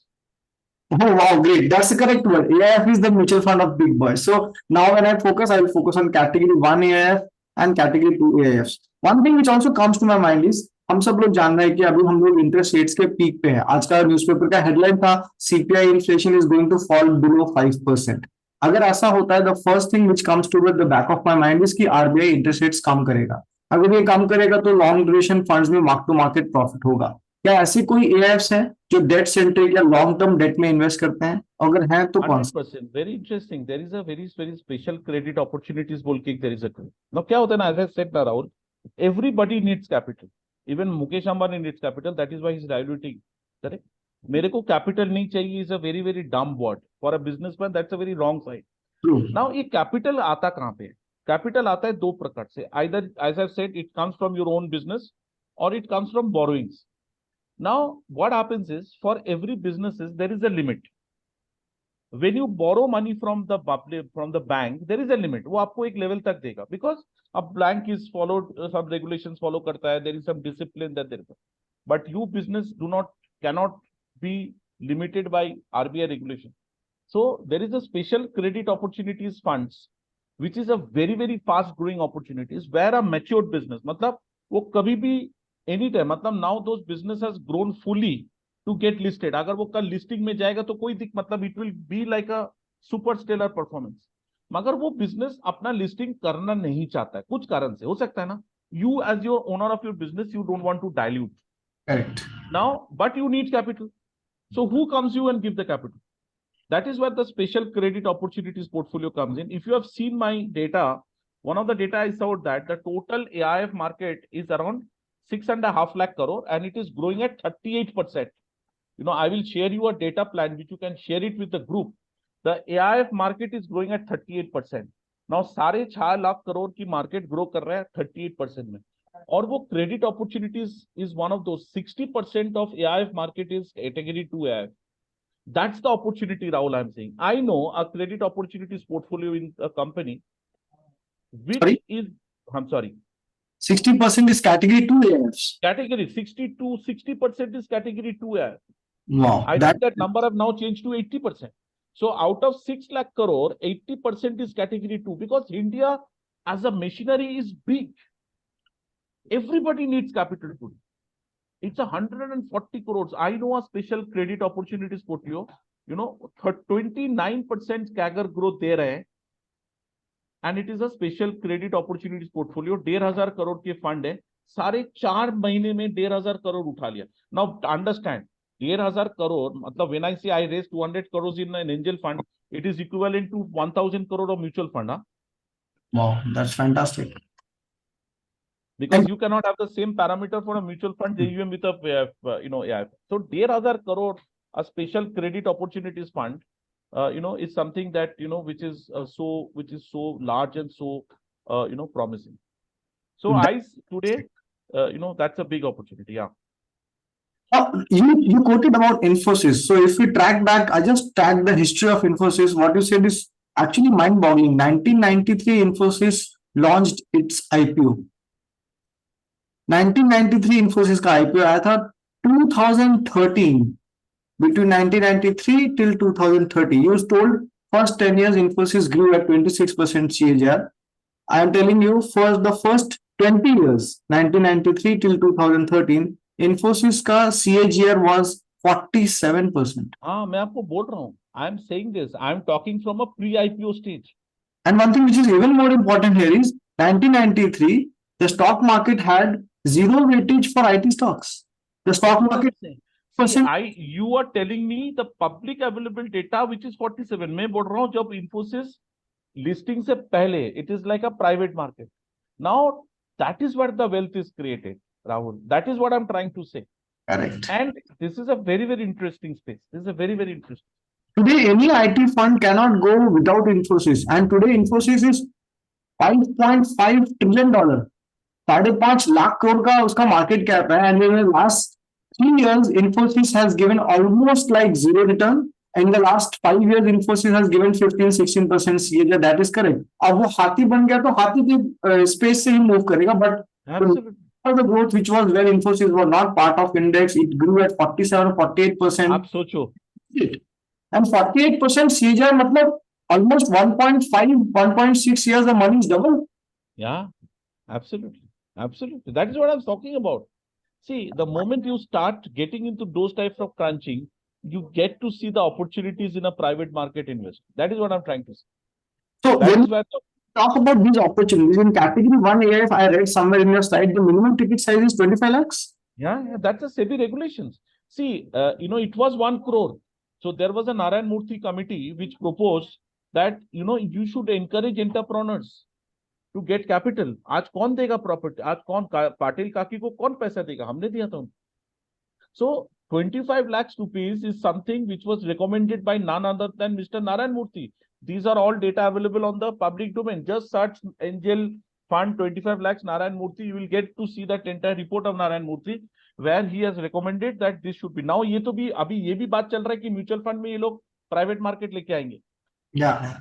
[SPEAKER 5] Oh wow, great. That's the correct word. AIF is the mutual fund of big boys. So now when I will focus on category 1 AIF and category 2 AIFs. One thing which also comes to my mind is हम सब लोग जान रहे हैं कि अभी हम लोग इंटरेस्ट रेट्स के पीक पे हैं. आज का न्यूज़पेपर का हेडलाइन था CPI inflation is going to fall below 5%. अगर ऐसा होता है, the first thing which comes to the back of my mind is कि आरबीआई इंटरेस्ट रेट्स कम करेगा. अगर ये कम करेगा तो लॉन्ग ड्यूरेशन फंड्स में मार्क टू मार्केट प्रॉफिट होगा. क्या ऐसे कोई AIFs हैं जो डेट सेंट्रिक या लॉन्ग टर्म डेट में इन्वेस्ट करते हैं? अगर हैं तो कौन से?
[SPEAKER 1] 100%, very interesting. There is a very very special credit opportunities बोल के देयर इज अ नो, क्या होता है ना, एज आई सेड ना Rahul, everybody needs capital, even Mukesh Ambani needs capital, that is why he is diluting. Correct. मेरे को कैपिटल नहीं चाहिए इज अ वेरी वेरी डम word for a businessman, that's a very wrong side.
[SPEAKER 5] True.
[SPEAKER 1] Now ये capital आता कहाँ पे है? कैपिटल आता है दो प्रकार से, either as I said it comes from your own business और it comes from borrowings. Now, what happens is for every businesses there is a limit. When you borrow money from the public, from the bank, there is a limit. वो आपको एक level तक देगा, because a bank is followed, some regulations follow करता है, there is some discipline that there is. But you business cannot be limited by RBI regulation. So there is a special credit opportunities funds, which is a very very fast growing opportunities where a matured business, मतलब वो कभी भी any time, मतलब now those business has grown fully to get listed, अगर वो कल listing में जाएगा तो कोई मतलब it will be like a super stellar performance. मगर वो बिजनेस अपना लिस्टिंग करना नहीं चाहता है, कुछ कारण से हो सकता है ना, you as your owner of your business you don't want to dilute
[SPEAKER 5] correct.
[SPEAKER 1] Now, but you need capital, so who comes you and give the capital? That is where the special credit opportunities portfolio comes in. If you have seen my data, one of the data I saw that the total AIF market is around 6.5 lakh crore and it is growing at 38%. You know, I will share you a data plan which you can share it with the group. The AIF market is growing at 38%. Now, 6.5 lakh crore की market grow कर रहा है 38% में, और वो credit opportunities is one of those. 60% of AIF market is category 2 AIF. That's the opportunity, Rahul, I'm saying. I know a credit opportunities portfolio in a company, which
[SPEAKER 5] Sorry?
[SPEAKER 1] is, I'm sorry,
[SPEAKER 5] 60% is category 2 AIFs.
[SPEAKER 1] category 60% is category 2 AIF.
[SPEAKER 5] Wow.
[SPEAKER 1] I think that number have now changed to 80%. So out of 6 lakh crore, 80% is category 2, because India as a machinery is big. Everybody needs capital today. It's 140 crores. I know a special credit opportunities portfolio, you know, 29% CAGR growth there hai, and it is a special credit opportunities portfolio. 1,500 crore के fund है, सारे 4 महीने में 1,500 crore उठा लिया. Now understand, 1,500 crore, मतलब when I say I raised 200 crores in an angel fund, it is equivalent to 1,000 crore of mutual fund. Huh?
[SPEAKER 5] Wow, that's fantastic.
[SPEAKER 1] Because you cannot have the same parameter for a mutual fund AUM with a you know, AIF. So 1,500 crore, a special credit opportunities fund, you know, is something that, you know, which is so large and so you know, promising. So today, you know, that's a big opportunity. Yeah.
[SPEAKER 5] You quoted about Infosys. So if we track back, I just tracked the history of Infosys. What you said is actually mind-boggling. 1993, Infosys launched its IPO. 1993 Infosys का IPO आया था. 2013, between 1993 till 2030, you told first 10 years Infosys grew at 26% CAGR. I am telling you, for the first 20 years, 1993 till 2013, Infosys का CAGR was 47%.
[SPEAKER 1] हाँ, मैं आपको बोल रहा हूँ. I am saying this. I am talking from a pre-IPO stage.
[SPEAKER 5] And one thing which is even more important here is 1993, the stock market had zero weightage for IT stocks. The stock market.
[SPEAKER 1] See, you are telling me the public available data which is 47. मैं बोल रहा हूँ जब Infosys listing से पहले, it is like a private market. Now that is where the wealth is created, Rahul. That is what I'm trying to say.
[SPEAKER 5] Correct.
[SPEAKER 1] And this is a very very interesting space. This is a very very interesting.
[SPEAKER 5] Today, any IT fund cannot go without Infosys. And today, Infosys is $5.5 trillion. 5.5 lakh crore का उसका market cap है. And in the last 3 years, Infosys has given almost like zero return. In the last 5 years, Infosys has given 15-16% CAGR. That is correct. अब वो हाथी बन गया तो हाथी के space से ही move करेगा. But the growth which was where Infosys was not part of index, it grew at 47-48%.
[SPEAKER 1] आप सोचो.
[SPEAKER 5] And 48% CAGR मतलब almost 1.5-1.6 years the money is double.
[SPEAKER 1] Yeah, absolutely. Absolutely. That is what I was talking about. See, the moment you start getting into those types of crunching, you get to see the opportunities in a private market investment. That is what I'm trying to say.
[SPEAKER 5] So
[SPEAKER 1] that
[SPEAKER 5] when
[SPEAKER 1] is where
[SPEAKER 5] talk about these opportunities in category 1 AIF, I read somewhere in your slide the minimum ticket size is 25 lakhs.
[SPEAKER 1] Yeah, that's the SEBI regulations. See, it was 1 crore. So there was a Narayan Murthy committee which proposed that, you should encourage entrepreneurs to get capital. आज कौन देगा property? आज कौन पाटिल काकी को कौन पैसा देगा? हमने दिया था उनको. So 25 lakhs rupees is something which was recommended by none other than Mr. Narayan Murthy. These are all data available on the public domain. Just search Angel Fund 25 lakhs Narayan Murthy. You will get to see that entire report of Narayan Murthy where he has recommended that this should be. Now ये तो भी अभी ये भी बात चल रहा है कि म्यूचुअल फंड में ये लोग प्राइवेट मार्केट लेके आएंगे.
[SPEAKER 5] Yeah.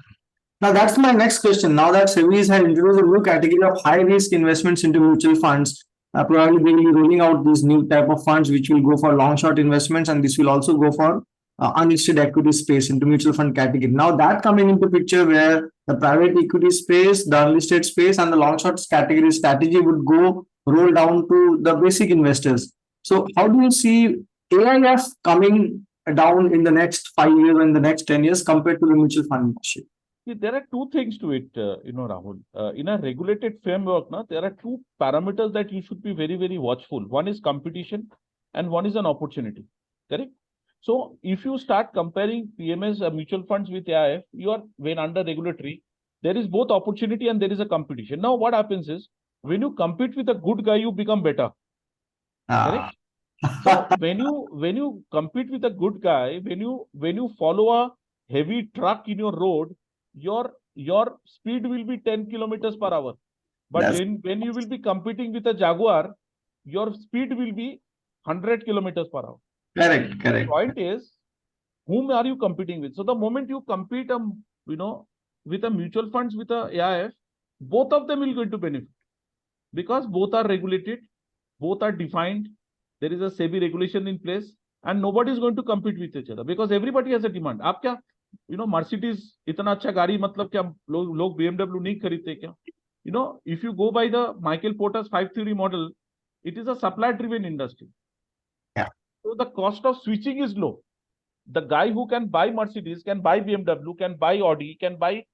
[SPEAKER 5] Now that's my next question. Now that SEBI has introduced a new category of high risk investments into mutual funds, probably they will be rolling out these new type of funds which will go for long short investments, and this will also go for unlisted equity space into mutual fund category. Now that coming into picture where the private equity space, the unlisted space, and the long short category strategy would go roll down to the basic investors. So how do you see AIF coming down in the next 5 years and the next 10 years compared to the mutual fund industry?
[SPEAKER 1] See, there are two things to it, Rahul. In a regulated framework, there are two parameters that you should be very, very watchful. One is competition and one is an opportunity. Correct? So if you start comparing PMS mutual funds with AIF, when under regulatory, there is both opportunity and there is a competition. Now what happens is, when you compete with a good guy, you become better. Correct? So when you compete with a good guy, when you follow a heavy truck in your road, your speed will be 10 kilometers per hour. But when you will be competing with a Jaguar, your speed will be 100 kilometers per hour.
[SPEAKER 5] Correct.
[SPEAKER 1] The point is, whom are you competing with? So the moment you compete, with a mutual funds, with a AIF, both of them will going to benefit because both are regulated, both are defined. There is a SEBI regulation in place, and nobody is going to compete with each other because everybody has a demand. आप क्या, Mercedes इतना अच्छा गाड़ी मतलब क्या लोग BMW नहीं खरीदते क्या? If you go by the Michael Porter's 5 theory model, it is a supply-driven industry.
[SPEAKER 5] Yeah.
[SPEAKER 1] So the cost of switching is low. The guy who can buy Mercedes can buy BMW, can buy Audi, can buy,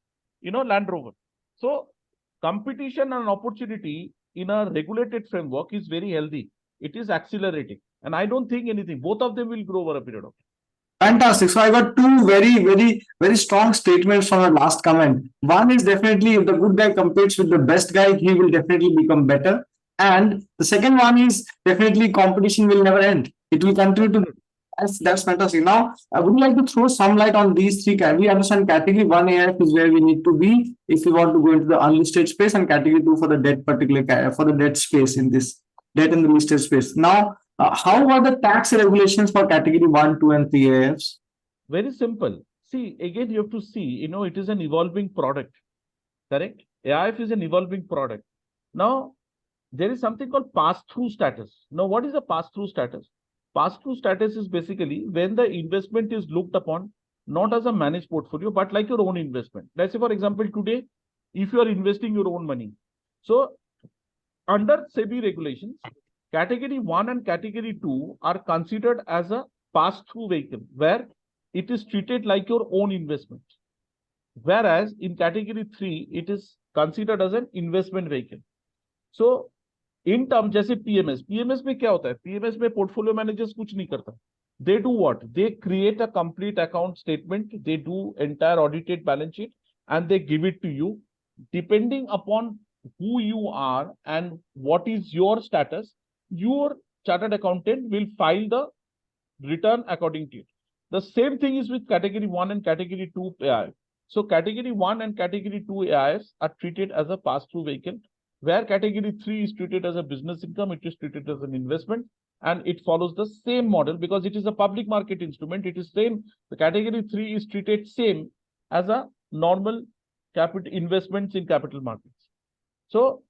[SPEAKER 1] Land Rover. So competition and opportunity in a regulated framework is very healthy. It is accelerating. And I don't think anything. Both of them will grow over a period of time.
[SPEAKER 5] Fantastic. So I got two very, very, very strong statements from the last comment. One is definitely if the good guy competes with the best guy, he will definitely become better. And the second one is definitely competition will never end. It will continue to. That's fantastic. Now, I would like to throw some light on these three. We understand category 1 AIF is where we need to be if we want to go into the unlisted space, and category 2 for the debt for the debt space in this debt in the listed space. Now, how are the tax regulations for category 1, 2, and 3 AIFs?
[SPEAKER 1] Very simple. See, again, you have to see, it is an evolving product. Correct? AIF is an evolving product. Now, there is something called pass-through status. Now, what is a pass-through status? Pass-through status is basically when the investment is looked upon not as a managed portfolio, but like your own investment. Let's say, for example, today, if you are investing your own money. So, under SEBI regulations, category 1 and category 2 are considered as a pass-through vehicle where it is treated like your own investment. Whereas in category 3, it is considered as an investment vehicle. So, in terms जैसे PMS में क्या होता है? PMS में portfolio managers कुछ नहीं करता. They do what? They create a complete account statement. They do entire audited balance sheet and they give it to you. Depending upon who you are and what is your status, your chartered accountant will file the return according to it. The same thing is with category 1 and category 2 AIF. So category 1 and category 2 AIFs are treated as a pass-through vehicle, where category 3 is treated as a business income, it is treated as an investment, and it follows the same model because it is a public market instrument. It is same. The category 3 is treated same as a normal capital investments in capital markets. So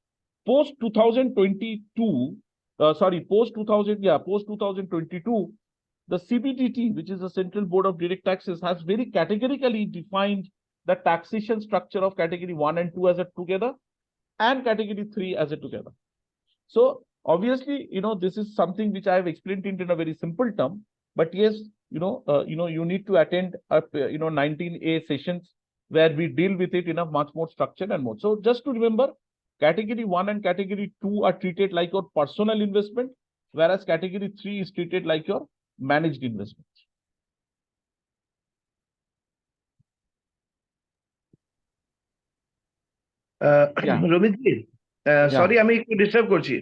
[SPEAKER 1] post 2022, post 2022, the CBDT, which is the Central Board of Direct Taxes, has very categorically defined the taxation structure of category 1 and 2 as a together and category 3 as a together. So obviously, this is something which I have explained it in a very simple term, but yes, you need to attend 19A sessions where we deal with it in a much more structured and mode. So just to remember, category 1 and category 2 are treated like your personal investment, whereas category 3 is treated like your managed investment. Yeah.
[SPEAKER 6] Ramit G, sorry আমি একটু disturb করছি।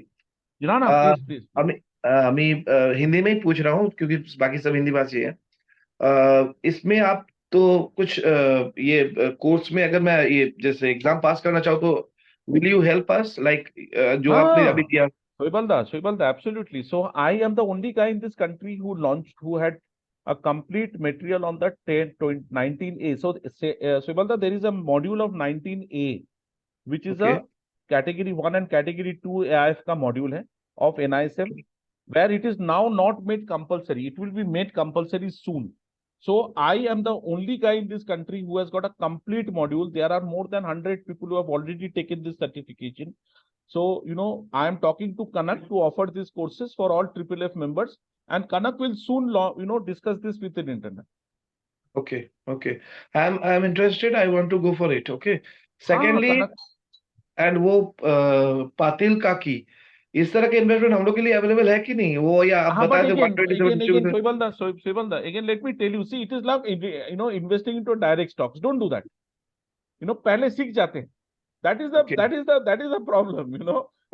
[SPEAKER 1] ना ना
[SPEAKER 6] আহ,
[SPEAKER 1] please please
[SPEAKER 6] আমি আমি हिंदी में ही पूछ रहा हूँ क्योंकि बाकी सब हिंदी भाषी है। इसमें आप तो कुछ ये कोर्स में अगर मैं ये जैसे एग्जाम पास करना चाहूँ तो will you help us like जो आपने अभी किया?
[SPEAKER 1] Soibalda, absolutely. So I am the only guy in this country who had a complete material on the 19A. So Soibalda, there is a module of 19A, which is
[SPEAKER 6] Okay.
[SPEAKER 1] a category 1 and category 2 AIF ka module hai of NISM, where it is now not made compulsory. It will be made compulsory soon. So I am the only guy in this country who has got a complete module. There are more than 100 people who have already taken this certification. So, I am talking to Kanak to offer these courses for all FFF members, and Kanak will soon, discuss this within internet.
[SPEAKER 6] Okay, okay. I'm interested. I want to go for it. Okay. Secondly,
[SPEAKER 1] Kanak,
[SPEAKER 6] and वो पातिल काकी इस तरह के investment हम लोग के लिए available है कि नहीं? वो या आप
[SPEAKER 1] but
[SPEAKER 6] बता दें
[SPEAKER 1] again,
[SPEAKER 6] 127 distribution.
[SPEAKER 1] Soibalda, again, let me tell you, see, it is like, investing into direct stocks. Don't do that. पहले सीख जाते हैं. That is
[SPEAKER 6] Okay.
[SPEAKER 1] the problem,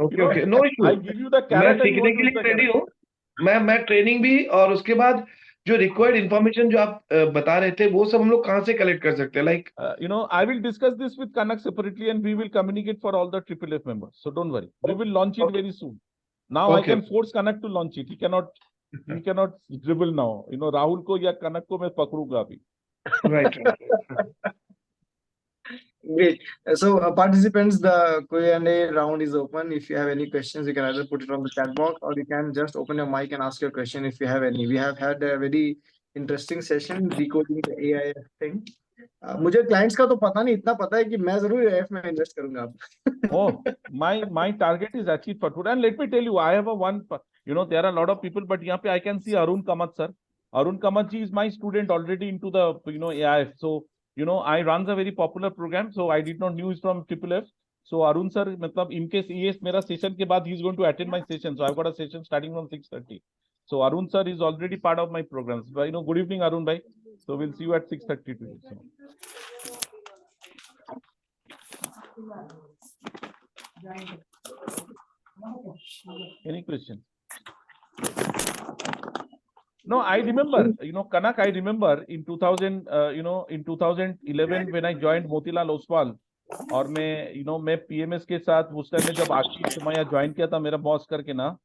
[SPEAKER 6] Okay. No issue.
[SPEAKER 1] I give you the
[SPEAKER 6] मैं
[SPEAKER 1] carrot and you
[SPEAKER 6] सीखने
[SPEAKER 1] won't
[SPEAKER 6] के
[SPEAKER 1] use
[SPEAKER 6] लिए
[SPEAKER 1] the
[SPEAKER 6] ready
[SPEAKER 1] carrot.
[SPEAKER 6] हूँ। मैं ट्रेनिंग भी और उसके बाद जो रिक्वायर्ड इंफॉर्मेशन जो आप बता रहे थे वो सब हम लोग कहाँ से कलेक्ट कर सकते हैं? Like
[SPEAKER 1] I will discuss this with Kanak separately and we will communicate for all the FFF members. So don't worry. We will launch it very soon. Now I
[SPEAKER 6] Okay.
[SPEAKER 1] can force Kanak to launch it. He cannot dribble now. Rahul ko ya Kanak ko main pakdunga abhi.
[SPEAKER 6] right.
[SPEAKER 5] Great. So, participants, the Q&A round is open. If you have any questions, you can either put it on the chat box or you can just open your mic and ask your question if you have any. We have had a very interesting session decoding the AIF thing. मुझे clients का तो पता नहीं, इतना पता है कि मैं जरूर AIF में invest करूंगा अब.
[SPEAKER 1] Oh, my target is achieved for today. And let me tell you, I have there are a lot of people, but here I can see Arun Kamath sir. Arun Kamath ji is my student already into the AIF. So I run a very popular program, so I did not know he's from FFF. So Arun sir, matlab in case yes, mera session ke baad he's going to attend my session. So I've got a session starting from 6:30. So Arun sir is already part of my programs. But, good evening, Arun bhai. So we'll see you at 6:30 today. So. Any question? No, I remember, Kanak, I remember in 2000, in 2011 when I joined Motilal Oswal, और मैं PMS के साथ उस time में जब आशीष मैं join किया था मेरा बॉस करके ना,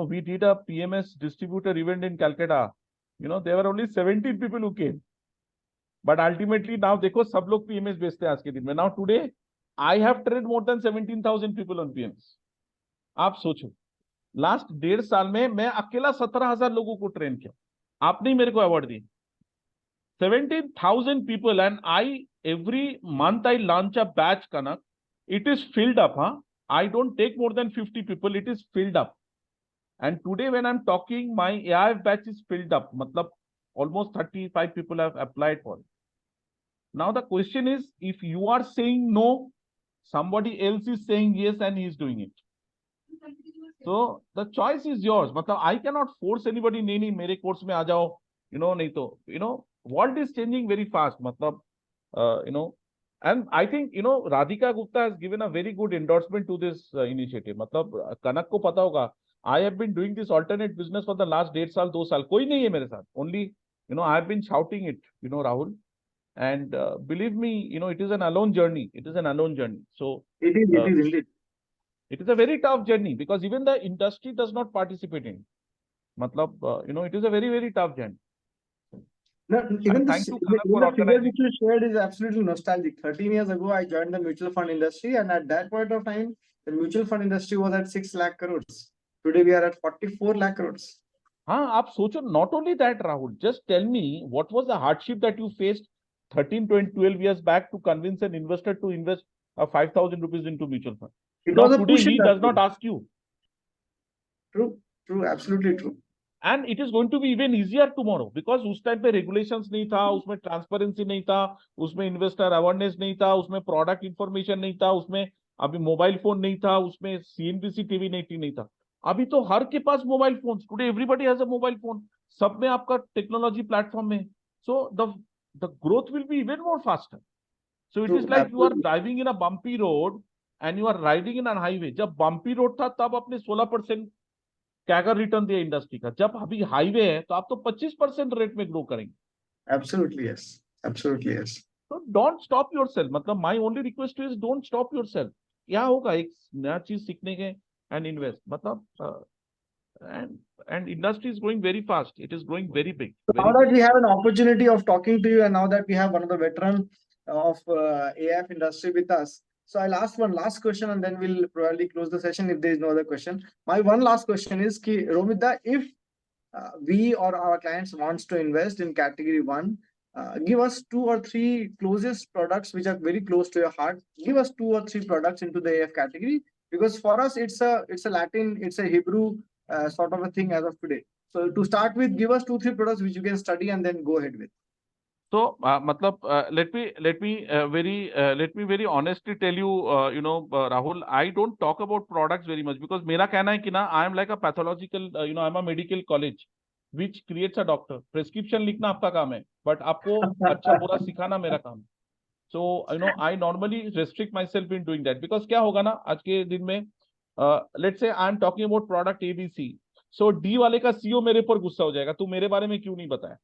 [SPEAKER 1] we did a PMS distributor event in Calcutta. There were only 17 people who came, but ultimately now देखो सब लोग PMS बेचते हैं आज के दिन में. Now today I have trained more than 17,000 people on PMS. आप सोचो, लास्ट 1.5 साल में मैं अकेला 17,000 लोगों को ट्रेन किया. आपने ही मेरे को award the. 17,000 people, and every month I launch a batch, Kanak. It is filled up, huh? I don't take more than 50 people. It is filled up. And today when I'm talking, my AIF batch is filled up. Matlab, almost 35 people have applied for it. Now the question is, if you are saying no, somebody else is saying yes and he is doing it. So the choice is yours. Matlab, I cannot force anybody, nahi, mere course mein aa jao, nahi to, world is changing very fast. Matlab, and I think, Radhika Gupta has given a very good endorsement to this initiative. Matlab, Kanak ko pata hoga, I have been doing this alternate business for the last 1.5 saal, 2 saal. Koi nahi hai mere saath. Only, I have been shouting it, Rahul. And believe me, it is an alone journey. It is an alone journey. So
[SPEAKER 5] It is indeed.
[SPEAKER 1] It is a very tough journey because even the industry does not participate in it. Matlab, it is a very, very tough journey.
[SPEAKER 5] No, even the figure which you shared is absolutely nostalgic. 13 years ago, I joined the mutual fund industry, and at that point of time, the mutual fund industry was at 6 lakh crores. Today, we are at 44 lakh crores.
[SPEAKER 1] Aap socho, not only that, Rahul, just tell me what was the hardship that you faced 13, 20, 12 years back to convince an investor to invest 5,000 rupees into mutual fund.
[SPEAKER 5] It
[SPEAKER 1] Now,
[SPEAKER 5] was a
[SPEAKER 1] today,
[SPEAKER 5] push
[SPEAKER 1] he does
[SPEAKER 5] industry.
[SPEAKER 1] not ask you.
[SPEAKER 5] True, absolutely true.
[SPEAKER 1] And it is going to be even easier tomorrow because उस time पे regulations नहीं था, उसमें transparency नहीं था, उसमें investor awareness नहीं था, उसमें product information नहीं था, उसमें अभी mobile phone नहीं था, उसमें CNBC TV नहीं था. अभी तो हर के पास mobile phone, today everybody has a mobile phone, सब में आपका टेक्नोलॉजी प्लेटफॉर्म है, so the growth will be even more faster. So it is like you are driving in a bumpy road and you are riding in an highway. जब bumpy road था तब आपने 16% CAGR return दिया industry का, जब अभी highway है तो आप तो 25% रेट में ग्रो करेंगे.
[SPEAKER 5] Absolutely yes. Absolutely yes.
[SPEAKER 1] तो डोंट स्टॉप योरसेल्फ, मतलब my only request is don't stop yourself. क्या होगा एक नया चीज सीखने के एंड इन्वेस्ट, मतलब and industry is growing very fast. It is growing very big.
[SPEAKER 5] So now that we have an opportunity of talking to you, and now that we have one of the veteran of AIF industry with us, so I'll ask one last question, and then we'll probably close the session if there is no other question. My one last question is, ki, Romit, if we or our clients wants to invest in category 1, give us 2 or 3 closest products which are very close to your heart. Give us 2 or 3 products into the AF category, because for us it's a Latin, it's a Hebrew sort of a thing as of today. So to start with, give us 2-3 products which you can study and then go ahead with.
[SPEAKER 1] So matlab, let me very honestly tell you, Rahul, I don't talk about products very much, because मेरा कहना है कि ना, I am like a pathological, I'm a medical college which creates a doctor. Prescription लिखना आपका काम है, but आपको अच्छा बुरा सिखाना मेरा काम है. So I normally restrict myself in doing that, because क्या होगा ना आज के दिन में, let's say I am talking about product ABC, so D वाले का CEO मेरे पर गुस्सा हो जाएगा, तू मेरे बारे में क्यों नहीं बताया.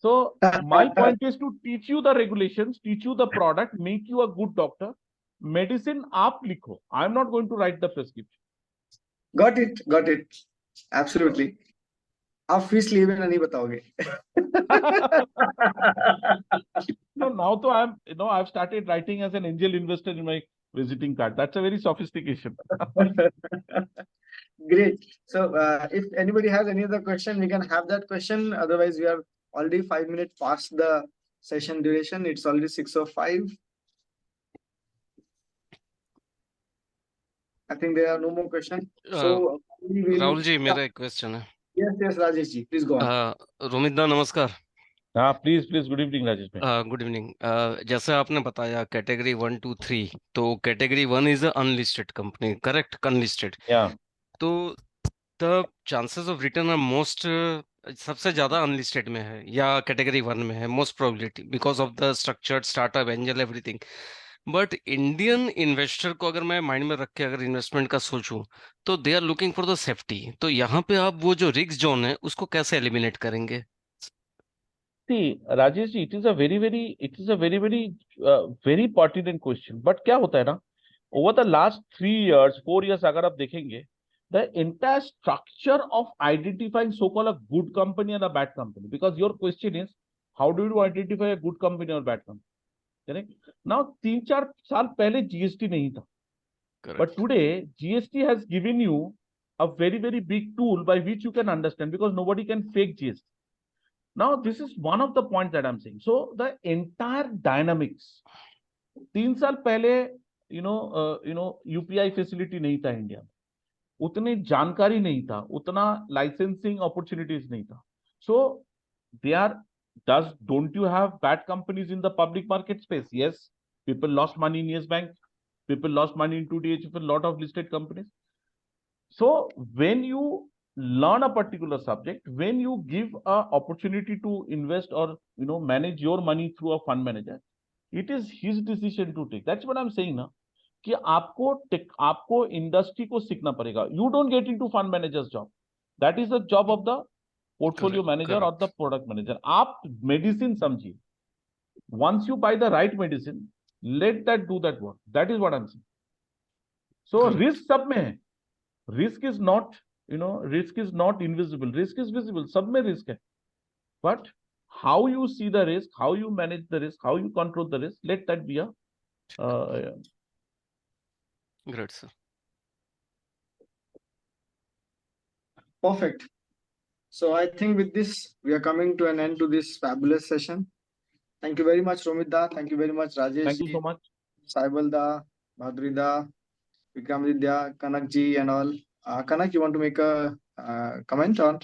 [SPEAKER 1] So my point is to teach you the regulations, teach you the product, make you a good doctor. Medicine आप लिखो. I am not going to write the prescription.
[SPEAKER 5] Got it. Absolutely. आप फीस लिए बिना नहीं बताओगे.
[SPEAKER 1] No, now to I've started writing as an angel investor in my visiting card. That's a very sophistication.
[SPEAKER 5] Great. So if anybody has any other question, we can have that question. Otherwise, we are already 5 minutes past the session duration. It's already 6:05. I think there are no more questions. So we will...
[SPEAKER 7] Rahul ji, मेरा एक question है.
[SPEAKER 5] Yes, Rajesh ji, please go on.
[SPEAKER 7] Romit दा नमस्कार.
[SPEAKER 1] हाँ, please good evening Rajesh भाई.
[SPEAKER 7] Good evening. जैसे आपने बताया कैटेगरी 1 2 3, तो category 1 is unlisted company, correct? Unlisted.
[SPEAKER 1] या
[SPEAKER 7] तो the chances of return are most, सबसे ज्यादा अनलिस्टेड में है या कैटेगरी 1 में है, most probability, because of the structured startup angel everything. But Indian investor को अगर मैं माइंड में रख के अगर इन्वेस्टमेंट का सोचूं, तो they are looking for the safety. तो यहाँ पे आप वो जो रिस्क जोन है उसको कैसे एलिमिनेट करेंगे?
[SPEAKER 1] See, Rajesh ji, it is a very pertinent question. But क्या होता है ना, over the last 3 years, 4 years, अगर आप देखेंगे, the entire structure of identifying so-called a good company and a bad company, because your question is, how do you identify a good company or bad company? Correct? Now, 3-4 साल पहले GST नहीं था.
[SPEAKER 7] Correct.
[SPEAKER 1] But today, GST has given you a very big tool by which you can understand, because nobody can fake GST. Now, this is one of the points that I'm saying. So the entire dynamics, 3 साल पहले, UPI facility नहीं था India में, उतनी जानकारी नहीं था, उतना licensing opportunities नहीं था. So don't you have bad companies in the public market space? Yes, people lost money in Yes Bank, people lost money in 2DH, a lot of listed companies. So when you learn a particular subject, when you give a opportunity to invest or manage your money through a fund manager, it is his decision to take. That's what I'm saying ना, कि आपको industry को सीखना पड़ेगा. You don't get into fund manager's job. That is the job of the portfolio manager or the product manager. आप medicine समझिए. Once you buy the right medicine, let that do that work. That is what I'm saying. So risk सब में है. Risk is not invisible. Risk is visible. सब में risk है. But how you see the risk, how you manage the risk, how you control the risk, let that be a
[SPEAKER 7] Great, sir.
[SPEAKER 5] Perfect. So I think with this, we are coming to an end to this fabulous session. Thank you very much, Romit da. Thank you very much, Rajesh.
[SPEAKER 1] Thank you so much.
[SPEAKER 5] Saibal da, Bhadri da, Vikramaditya, Kanak ji and all. Kanak, you want to make a comment on?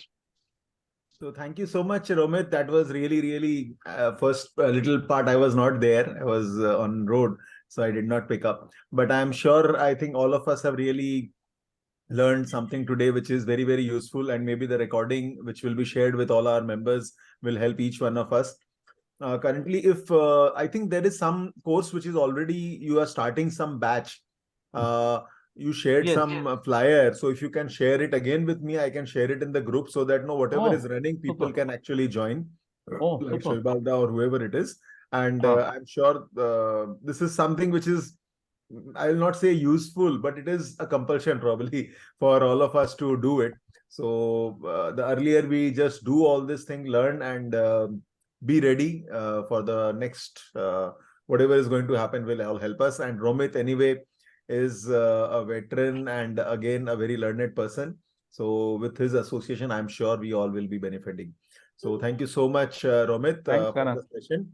[SPEAKER 8] So thank you so much, Romit. That was really first little part. I was not there. I was on road, so I did not pick up. But I'm sure, I think all of us have really learned something today which is very, very useful, and maybe the recording which will be shared with all our members will help each one of us. Currently, if I think there is some course which is already, you are starting some batch. You shared
[SPEAKER 1] Yes.
[SPEAKER 8] some flyer, so if you can share it again with me, I can share it in the group so that whatever
[SPEAKER 1] Oh,
[SPEAKER 8] is running, people
[SPEAKER 1] super.
[SPEAKER 8] can actually join,
[SPEAKER 1] Oh,
[SPEAKER 8] like
[SPEAKER 1] super.
[SPEAKER 8] Shilbalda or whoever it is. And
[SPEAKER 1] Ah.
[SPEAKER 8] I'm sure this is something which is, I will not say useful, but it is a compulsion probably for all of us to do it. So the earlier we just do all this thing, learn, and be ready for the next whatever is going to happen will all help us. And Romit anyway is a veteran and again a very learned person. So with his association, I'm sure we all will be benefiting. So thank you so much, Romit,
[SPEAKER 1] Thanks,
[SPEAKER 8] for
[SPEAKER 1] Karan.
[SPEAKER 8] the session.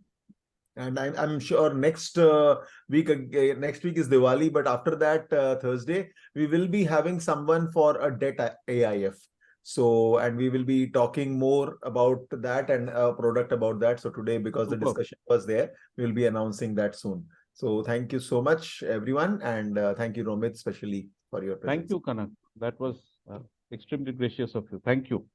[SPEAKER 8] And I'm sure next week is Diwali, but after that Thursday we will be having someone for a debt AIF. So, and we will be talking more about that and a product about that. So today, because the
[SPEAKER 1] Superb.
[SPEAKER 8] discussion was there, we will be announcing that soon. So thank you so much, everyone, and thank you, Romit, especially for your presence.
[SPEAKER 1] Thank you, Karan. That was extremely gracious of you. Thank you.